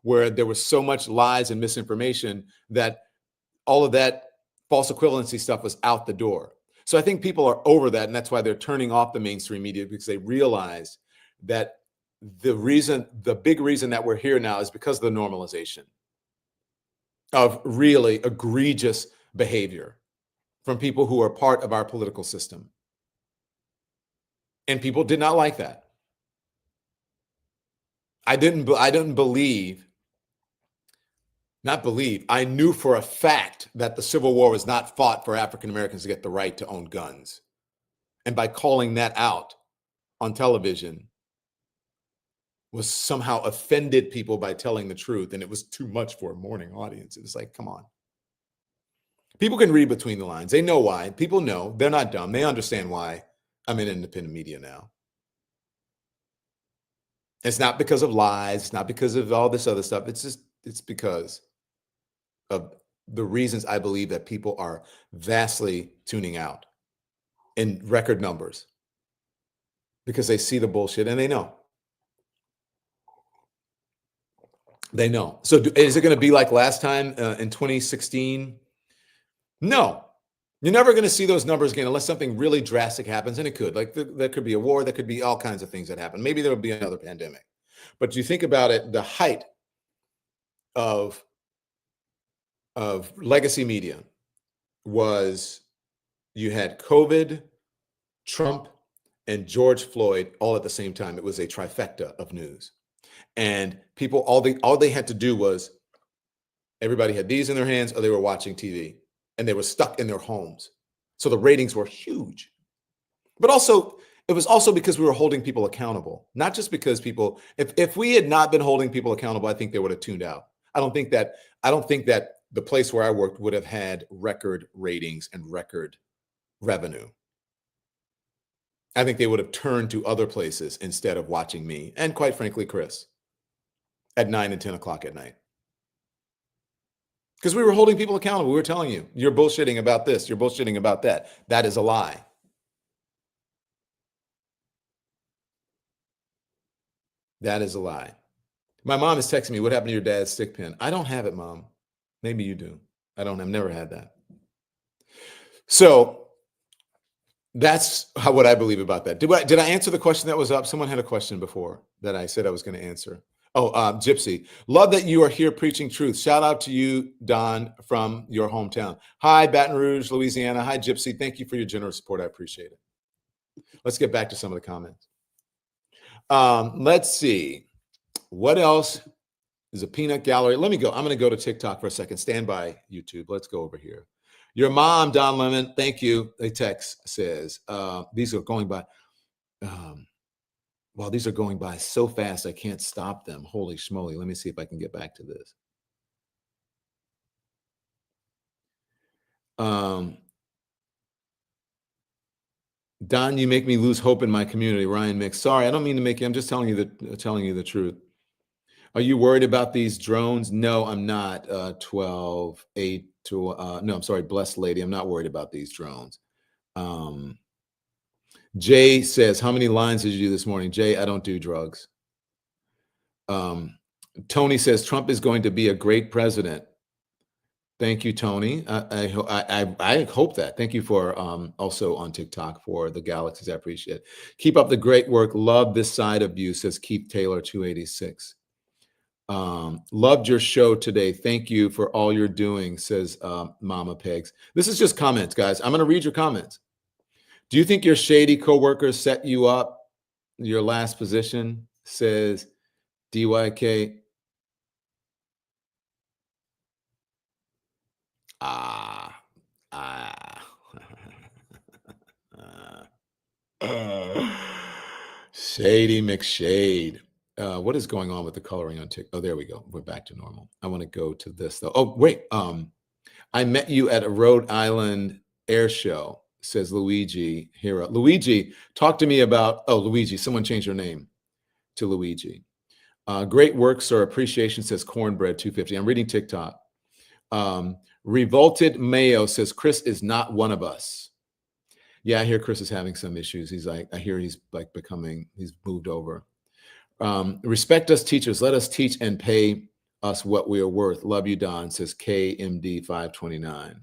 where there was so much lies and misinformation that all of that false equivalency stuff was out the door. So I think people are over that, and that's why they're turning off the mainstream media, because they realize that the big reason that we're here now is because of the normalization of really egregious behavior from people who are part of our political system. And people did not like that. I knew for a fact that the Civil War was not fought for African Americans to get the right to own guns. And by calling that out on television was somehow offended people by telling the truth. And it was too much for a morning audience. It was like, come on. People can read between the lines. They know why. People know. They're not dumb. They understand why I'm in independent media now. It's not because of lies. It's not because of all this other stuff. It's because of the reasons I believe that people are vastly tuning out in record numbers, because they see the bullshit and they know. They know. So is it going to be like last time in 2016? No. You're never going to see those numbers again unless something really drastic happens, and it could. Like there could be a war, there could be all kinds of things that happen. Maybe there will be another pandemic. But you think about it, the height of legacy media was, you had COVID, Trump, and George Floyd all at the same time. It was a trifecta of news. And people, all they had to do was, everybody had these in their hands, or they were watching TV, and they were stuck in their homes. So the ratings were huge. But also, it was also because we were holding people accountable, not just because people, if we had not been holding people accountable, I think they would have tuned out. I don't think that the place where I worked would have had record ratings and record revenue. I think they would have turned to other places instead of watching me, and quite frankly, Chris, at 9 and 10 o'clock at night. Because we were holding people accountable. We were telling you, you're bullshitting about this, you're bullshitting about that. That is a lie. That is a lie. My mom is texting me, what happened to your dad's stick pin? I don't have it, Mom. Maybe you do. I've never had that. So that's what I believe about that. Did I answer the question that was up? Someone had a question before that I said I was going to answer. Oh, Gypsy, love that you are here preaching truth. Shout out to you, Don, from your hometown. Hi, Baton Rouge, Louisiana. Hi, Gypsy. Thank you for your generous support. I appreciate it. Let's get back to some of the comments. Let's see. What else is a peanut gallery? Let me go. I'm going to go to TikTok for a second. Stand by, YouTube. Let's go over here. Your mom, Don Lemon, thank you. A text says, these are going by, well, these are going by so fast, I can't stop them. Holy schmoly. Let me see if I can get back to this. Don, you make me lose hope in my community. Ryan Mix. Sorry, I don't mean to make you. I'm just telling you the truth. Are you worried about these drones? No, I'm not. 12, 8 to no, I'm sorry, blessed lady. I'm not worried about these drones. Jay says, how many lines did you do this morning? Jay, I don't do drugs. Tony says Trump is going to be a great president. Thank you, Tony. I hope that. Thank you for also on TikTok for the galaxies. I appreciate it. Keep up the great work. Love this side of you, says Keith Taylor 286. Loved your show today. Thank you for all you're doing, says Mama Pegs. This is just comments, guys. I'm going to read your comments. Do you think your shady coworkers set you up? Your last position, says DYK. Shady McShade. What is going on with the coloring on TikTok? Oh, there we go. We're back to normal. I want to go to this though. Oh, wait. I met you at a Rhode Island air show, says Luigi Hero. Luigi, talk to me about, oh, Luigi, someone changed your name to Luigi. Great work, sir. Appreciation, says Cornbread 250. I'm reading TikTok. Revolted Mayo says Chris is not one of us. Yeah, I hear Chris is having some issues. He's like, I hear he's like he's moved over. Respect us teachers. Let us teach and pay us what we are worth. Love you, Don, says KMD 529.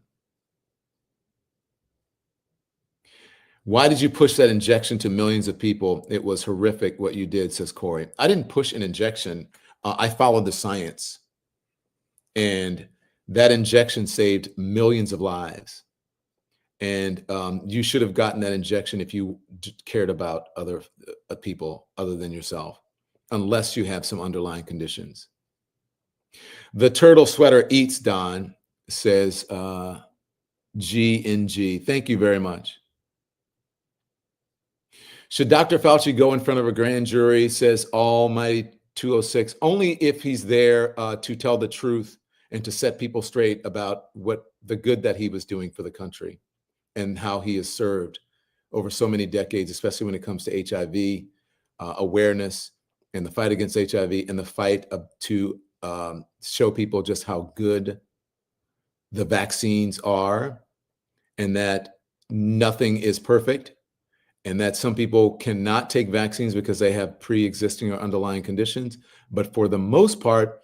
Why did you push that injection to millions of people? It was horrific what you did, says Corey. I didn't push an injection. I followed the science. And that injection saved millions of lives. And you should have gotten that injection if you cared about other people other than yourself, unless you have some underlying conditions. The turtle sweater eats, Don, says G&G. Thank you very much. Should Dr. Fauci go in front of a grand jury, says Almighty 206, only if he's there to tell the truth and to set people straight about what the good that he was doing for the country and how he has served over so many decades, especially when it comes to HIV awareness and the fight against HIV and the fight to show people just how good the vaccines are and that nothing is perfect and that some people cannot take vaccines because they have pre-existing or underlying conditions. But for the most part,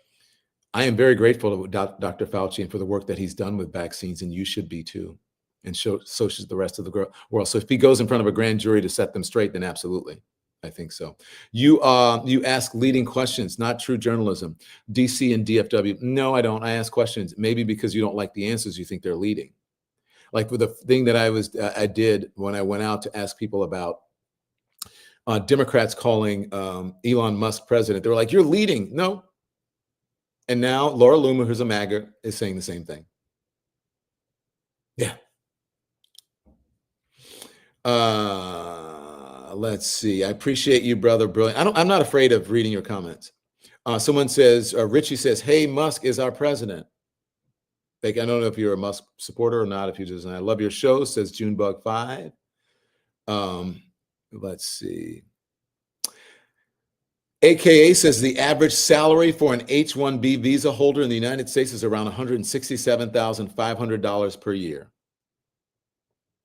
I am very grateful to Dr. Fauci and for the work that he's done with vaccines, and you should be too. And so should the rest of the world. So if he goes in front of a grand jury to set them straight, then absolutely, I think so. You ask leading questions, not true journalism. DC and DFW. No, I don't. I ask questions, maybe because you don't like the answers you think they're leading. Like with the thing that I did when I went out to ask people about Democrats calling Elon Musk president. They were like, "You're leading." No. And now Laura Loomer, who's a MAGA, is saying the same thing. Yeah. Let's see. I appreciate you, brother. Brilliant. I'm not afraid of reading your comments. Someone says, Richie says, hey, Musk is our president. Like, I don't know if you're a Musk supporter or not. If you just, I love your show, says Junebug 5. Let's see. AKA says the average salary for an H-1B visa holder in the United States is around $167,500 per year.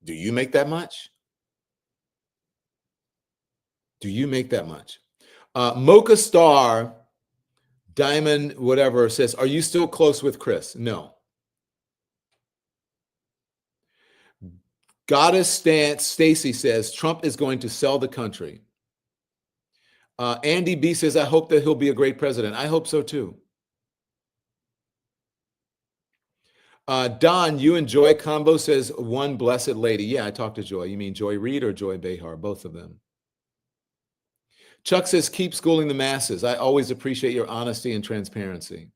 Do you make that much? Do you make that much? Mocha Star, Diamond, whatever, says, are you still close with Chris? No. Goddess Stacy says, Trump is going to sell the country. Andy B says, I hope that he'll be a great president. I hope so too. Don, you and Joy combo says, one blessed lady. Yeah, I talked to Joy. You mean Joy Reid or Joy Behar? Both of them. Chuck says, keep schooling the masses. I always appreciate your honesty and transparency.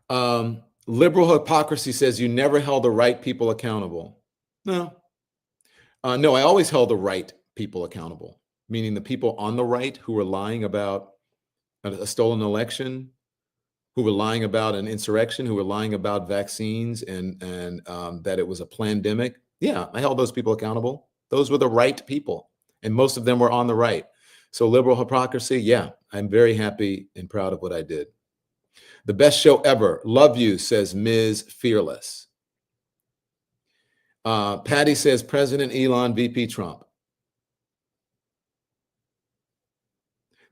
Liberal hypocrisy says you never held the right people accountable. No. No, I always held the right people accountable, meaning the people on the right who were lying about a stolen election, who were lying about an insurrection, who were lying about vaccines and that it was a pandemic. Yeah, I held those people accountable. Those were the right people, and most of them were on the right. So liberal hypocrisy, yeah, I'm very happy and proud of what I did. The best show ever. Love you, says Ms. Fearless. Patty says President Elon, VP Trump.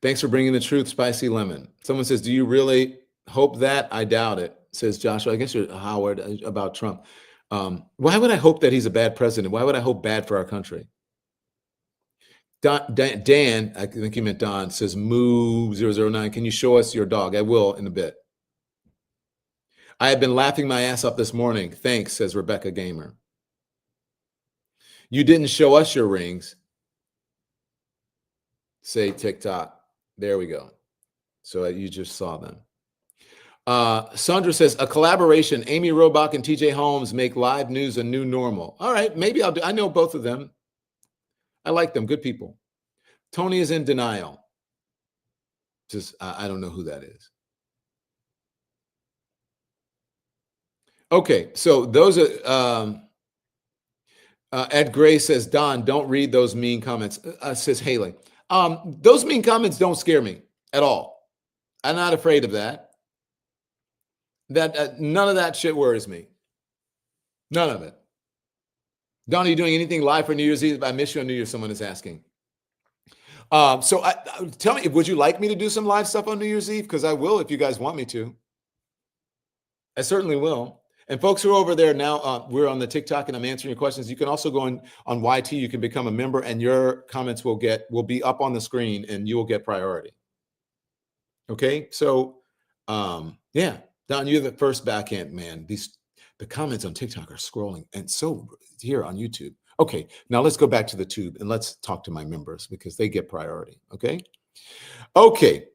Thanks for bringing the truth, Spicy Lemon. Someone says, do you really hope that? I doubt it, says Joshua. I guess you're Howard about Trump. Why would I hope that he's a bad president? Why would I hope bad for our country? Dan, I think you meant Don, says Moo009. Can you show us your dog? I will in a bit. I have been laughing my ass off this morning. Thanks, says Rebecca Gamer. You didn't show us your rings. Say TikTok. There we go. So you just saw them. Sandra says, a collaboration. Amy Robach and TJ Holmes make live news a new normal. All right, maybe I'll do. I know both of them. I like them. Good people. Tony is in denial. Just, I don't know who that is. Okay, so those are, Ed Gray says, Don, don't read those mean comments, says Haley. Those mean comments don't scare me at all. I'm not afraid of that. None of that shit worries me. None of it. Don, are you doing anything live for New Year's Eve? I miss you on New Year's, someone is asking. So tell me, would you like me to do some live stuff on New Year's Eve? Because I will if you guys want me to. I certainly will. And folks who are over there now, we're on the TikTok and I'm answering your questions. You can also go on YT. You can become a member and your comments will be up on the screen and you will get priority. Okay. So, yeah, Don, you're the first backhand man. The comments on TikTok are scrolling and so here on YouTube. Okay. Now let's go back to the tube and let's talk to my members because they get priority. Okay. Okay.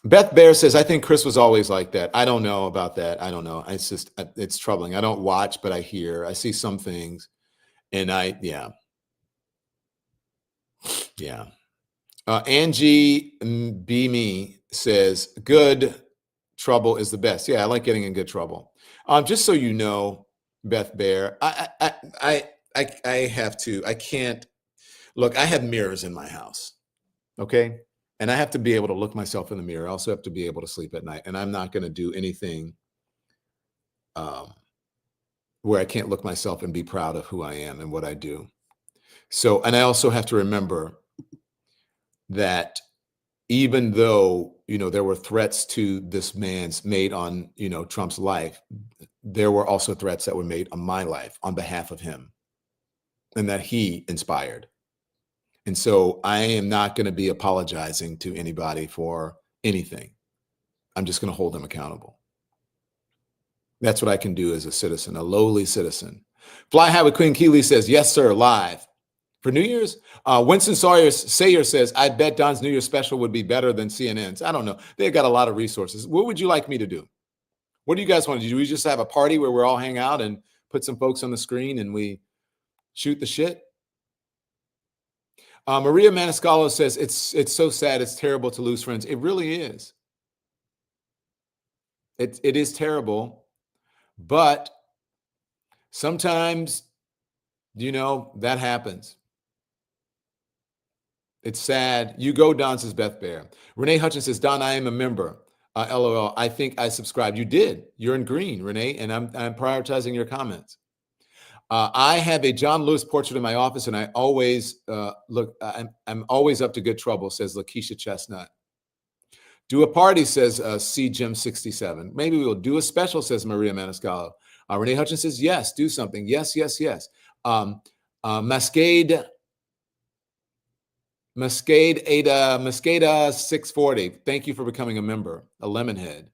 Beth Bear says, I think Chris was always like that. I don't know about that. I don't know. It's just, it's troubling. I don't watch, but I hear, I see some things and yeah. Angie B. Me says, good trouble is the best. Yeah, I like getting in good trouble. Just so you know, Beth Bear, I can't, look, I have mirrors in my house. Okay. And I have to be able to look myself in the mirror. I also have to be able to sleep at night. And I'm not going to do anything where I can't look myself and be proud of who I am and what I do. So, and I also have to remember that even though, there were threats to this man's made on, Trump's life, there were also threats that were made on my life on behalf of him and that he inspired. And so I am not going to be apologizing to anybody for anything. I'm just going to hold them accountable. That's what I can do as a citizen, a lowly citizen. Fly High with Queen Keeley says, yes, sir, live. For New Year's? Winston Sayer says, I bet Don's New Year's special would be better than CNN's. I don't know. They've got a lot of resources. What would you like me to do? What do you guys want to do? Do we just have a party where we're all hang out and put some folks on the screen and we shoot the shit? Maria Maniscalco says, it's so sad. It's terrible to lose friends. It really is. It is terrible. But sometimes, that happens. It's sad. You go, Don, says Beth Bear. Renee Hutchins says, Don, I am a member. LOL. I think I subscribed. You did. You're in green, Renee, and I'm prioritizing your comments. I have a John Lewis portrait in my office, and I always I'm always up to good trouble, says Lakeisha Chestnut. Do a party, says C Jim 67. Maybe we'll do a special, says Maria Maniscalco. Renee Hutchins says, yes, do something. Yes. Mascada 640. Thank you for becoming a member, a Lemonhead.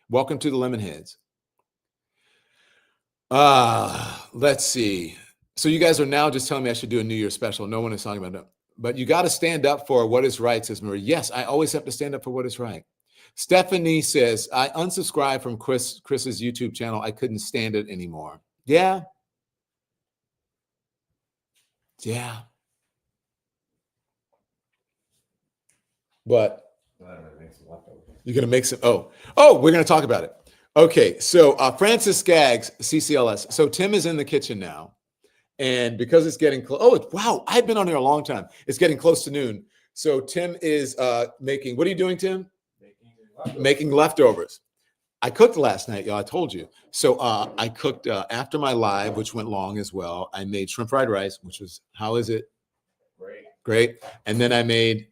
Welcome to the Lemonheads. Let's see. So you guys are now just telling me I should do a New Year's special. No one is talking about it. But you got to stand up for what is right, says Marie. Yes, I always have to stand up for what is right. Stephanie says, I unsubscribed from Chris's YouTube channel. I couldn't stand it anymore. Yeah. Yeah. But you're going to make some. Oh, we're going to talk about it. Okay. So Francis Skaggs, CCLS. So Tim is in the kitchen now. And because it's getting close. Oh, wow. I've been on here a long time. It's getting close to noon. So Tim is making, what are you doing, Tim? Making leftovers. I cooked last night, y'all. I told you. So I cooked after my live, which went long as well. I made shrimp fried rice, which was, how is it? Great. And then I made.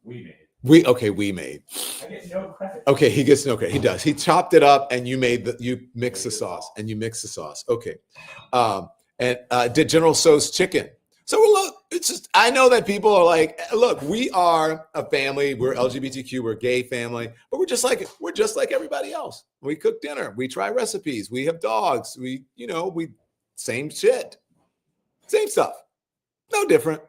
We made. I get no credit. Okay, he gets no credit. He does. He chopped it up, and you mix the sauce, Okay. And did General Tso's chicken. So look, it's just, I know that people are like, look, we are a family. We're LGBTQ. We're a gay family, but we're just like everybody else. We cook dinner. We try recipes. We have dogs. We same shit, same stuff, no different.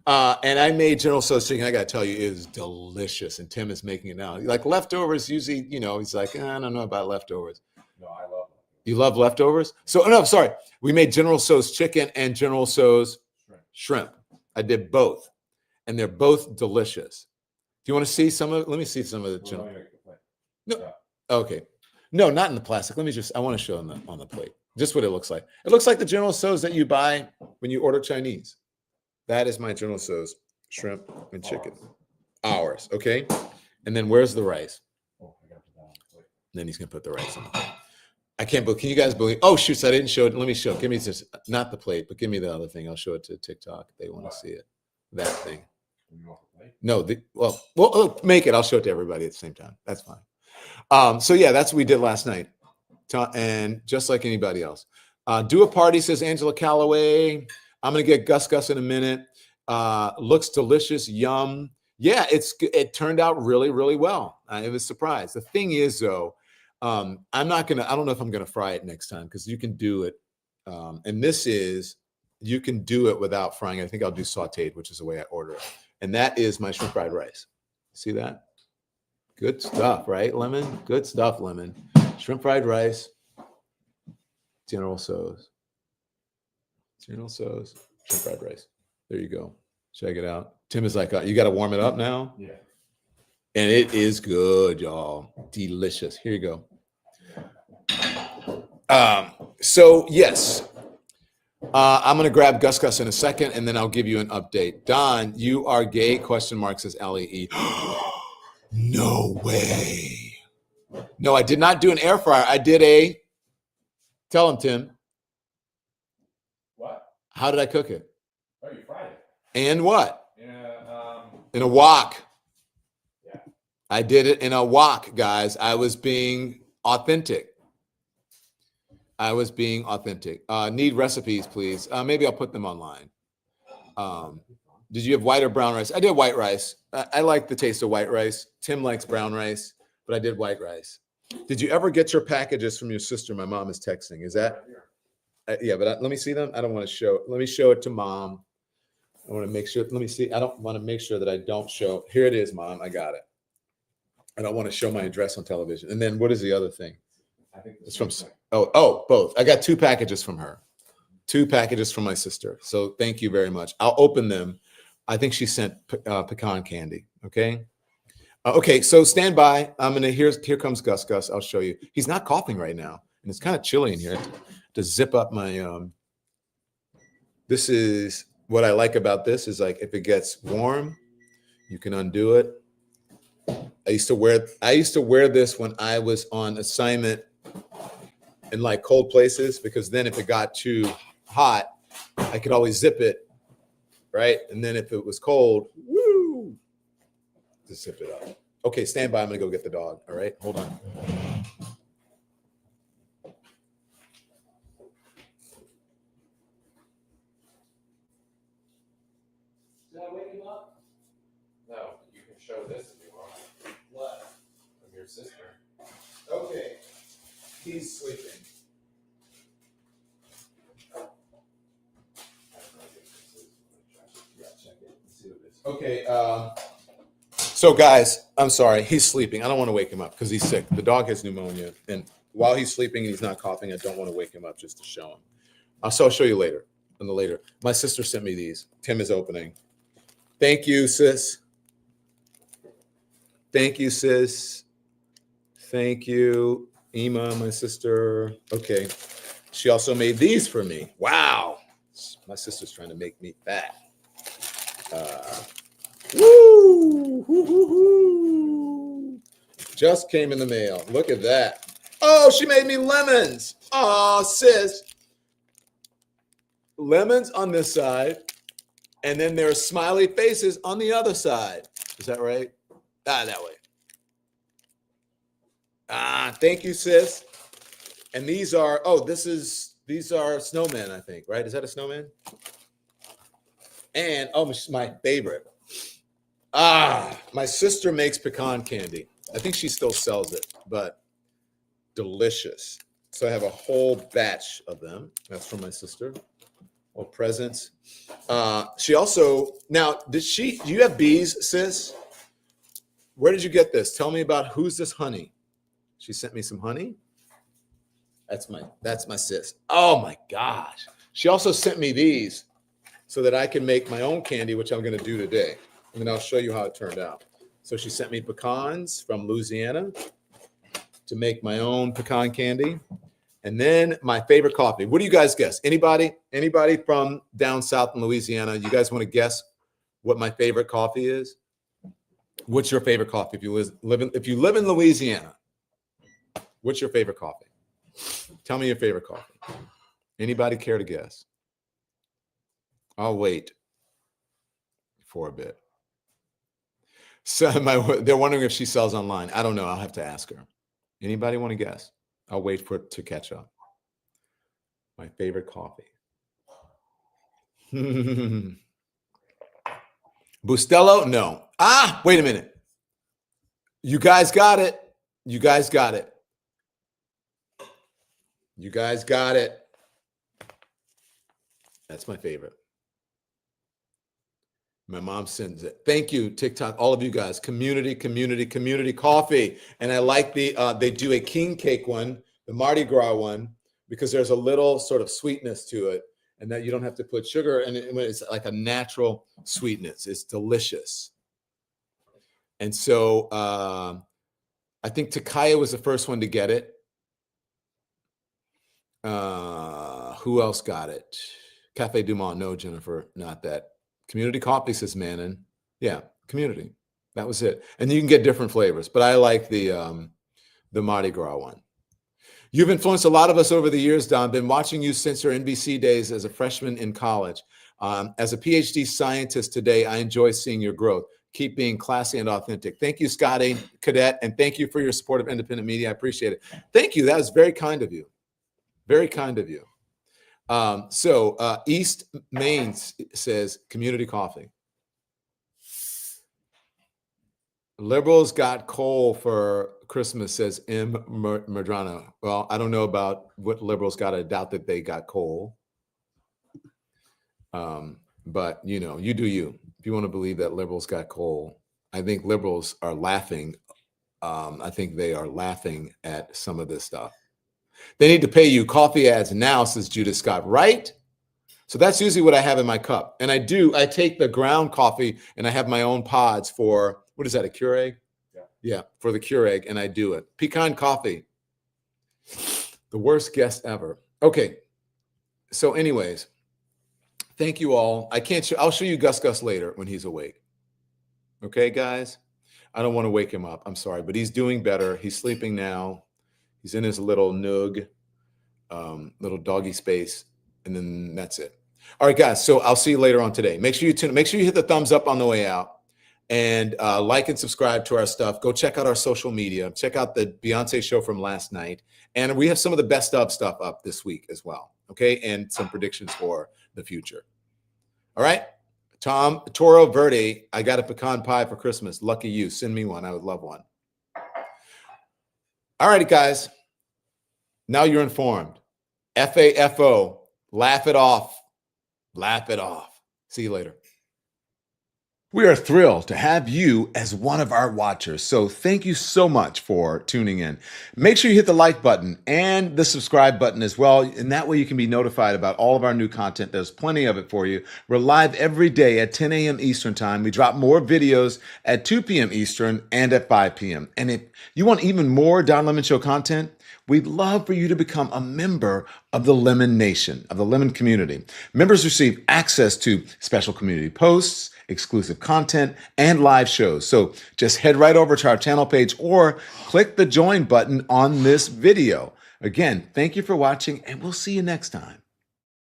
And I made General Tso's chicken. I got to tell you, it is delicious. And Tim is making it now. Like leftovers, usually, he's like, I don't know about leftovers. No, I love them. You love leftovers? So, no, sorry. We made General Tso's chicken and General Tso's shrimp. I did both. And they're both delicious. Do you want to see some of it? Let me see some of the General. No. Okay. No, not in the plastic. I want to show them on the plate. Just what it looks like. It looks like the General Tso's that you buy when you order Chinese. That is my General Tso's shrimp and chicken. Ours, okay? And then where's the rice? Then he's going to put the rice on the plate. I can't believe, can you guys believe? Oh, shoot, I didn't show it. Let me show it. Give me this, not the plate, but give me the other thing. I'll show it to TikTok. They want to see it. That thing. No, make it. I'll show it to everybody at the same time. That's fine. So yeah, that's what we did last night. And just like anybody else. Do a party, says Angela Calloway. I'm going to get Gus in a minute. Looks delicious. Yum. Yeah, it turned out really, really well. It was a surprise. The thing is, though, I don't know if I'm going to fry it next time because you can do it. And you can do it without frying. I think I'll do sauteed, which is the way I order it. And that is my shrimp fried rice. See that? Good stuff, right, Lemon? Good stuff, Lemon. Shrimp fried rice. General Tso's. Shrimp fried rice. There you go. Check it out. Tim is like, you got to warm it up now? Yeah. And it is good, y'all. Delicious. Here you go. So, yes. I'm going to grab Gus in a second, and then I'll give you an update. Don, you are gay? Question mark, says LEE. No way. No, I did not do an air fryer. I did tell him, Tim. What? How did I cook it? Oh, you fried it. And what? In a wok. Yeah. I did it in a wok, guys. I was being authentic. Need recipes, please. Maybe I'll put them online. Did you have white or brown rice? I did white rice. I like the taste of white rice. Tim likes brown rice, but I did white rice. Did you ever get your packages from your sister? My mom is texting. Is that? Yeah, but let me see them. I don't want to show. Let me show it to Mom. I want to make sure. Let me see. I don't want to make sure that I don't show. Here it is, Mom. I got it. I don't want to show my address on television. And then what is the other thing? I think it's from. Oh, both. I got 2 packages from her. 2 packages from my sister. So thank you very much. I'll open them. I think she sent pecan candy. Okay. Okay. So stand by. Here comes Gus. I'll show you. He's not coughing right now, and it's kind of chilly in here. To zip up my. This is what I like about this is like if it gets warm, you can undo it. I used to wear this when I was on assignment in like cold places because then if it got too hot, I could always zip it, right? And then if it was cold, just zip it up. Okay, stand by. I'm gonna go get the dog. All right, hold on. Did I wake him up? No, you can show this if you want. What? From your sister. Okay. He's sleeping. Okay. So guys, I'm sorry. He's sleeping. I don't want to wake him up because he's sick. The dog has pneumonia, and while he's sleeping and he's not coughing, I don't want to wake him up just to show him. So I'll show you later. My sister sent me these. Tim is opening. Thank you, sis. Thank you, sis. Thank you, Ema, my sister. Okay. She also made these for me. Wow. My sister's trying to make me fat. Woo! Woo! Just came in the mail. Look at that. Oh, she made me lemons. Oh, sis. Lemons on this side, and then there are smiley faces on the other side. Is that right? That way. Thank you, sis. And these are, these are snowmen, I think, right? Is that a snowman? And, my favorite. My sister makes pecan candy. I think she still sells it, but delicious. So I have a whole batch of them. That's from my sister. Or presents. She also, now, do you have bees, sis? Where did you get this? Tell me about who's this honey? She sent me some honey. That's my sis. Oh my gosh. She also sent me these so that I can make my own candy, which I'm going to do today. And then I'll show you how it turned out. So she sent me pecans from Louisiana to make my own pecan candy. And then my favorite coffee. What do you guys guess? Anybody from down south in Louisiana? You guys want to guess what my favorite coffee is? What's your favorite coffee? If you live in Louisiana, what's your favorite coffee? Tell me your favorite coffee. Anybody care to guess? I'll wait for a bit. So they're wondering if she sells online. I don't know. I'll have to ask her. Anybody want to guess? I'll wait for it to catch up. My favorite coffee. Bustelo? No. Wait a minute. You guys got it. You guys got it. You guys got it. That's my favorite. My mom sends it. Thank you, TikTok, all of you guys. Community coffee. And I like they do a king cake one, the Mardi Gras one, because there's a little sort of sweetness to it, and that you don't have to put sugar, and it's like a natural sweetness. It's delicious. And so I think Takaya was the first one to get it. Who else got it? Cafe Du Monde. No, Jennifer, not that. Community coffee, says Manon. Yeah, community. That was it. And you can get different flavors, but I like the Mardi Gras one. You've influenced a lot of us over the years, Don. Been watching you since your NBC days as a freshman in college. As a PhD scientist today, I enjoy seeing your growth. Keep being classy and authentic. Thank you, Scotty Cadet, and thank you for your support of independent media. I appreciate it. Thank you. That was very kind of you. Very kind of you. East Maine says community coffee. Liberals got coal for Christmas, says M. Medrano. Well, I don't know about what liberals got. I doubt that they got coal. But you do you. If you want to believe that liberals got coal, I think liberals are laughing. I think they are laughing at some of this stuff. They need to pay you coffee ads now, says Judith Scott, right? So that's usually what I have in my cup. And I take the ground coffee and I have my own pods for, what is that, a Keurig? Yeah, for the Keurig, and I do it. Pecan coffee. The worst guest ever. Okay. So anyways, thank you all. I'll show you Gus later when he's awake. Okay, guys? I don't want to wake him up. I'm sorry, but he's doing better. He's sleeping now. He's in his little nook, little doggy space, and then that's it. All right, guys. So I'll see you later on today. Make sure you tune. Make sure you hit the thumbs up on the way out, and like and subscribe to our stuff. Go check out our social media. Check out the Beyonce show from last night, and we have some of the best of stuff up this week as well. Okay, and some predictions for the future. All right, Tom Toro Verde. I got a pecan pie for Christmas. Lucky you. Send me one. I would love one. All righty, guys. Now you're informed. FAFO. Laugh it off. Laugh it off. See you later. We are thrilled to have you as one of our watchers. So thank you so much for tuning in. Make sure you hit the like button and the subscribe button as well. And that way you can be notified about all of our new content. There's plenty of it for you. We're live every day at 10 a.m. Eastern time. We drop more videos at 2 p.m. Eastern and at 5 p.m. And if you want even more Don Lemon Show content, we'd love for you to become a member of the Lemon Nation, of the Lemon community. Members receive access to special community posts, exclusive content, and live shows. So just head right over to our channel page or click the join button on this video. Again, thank you for watching, and we'll see you next time.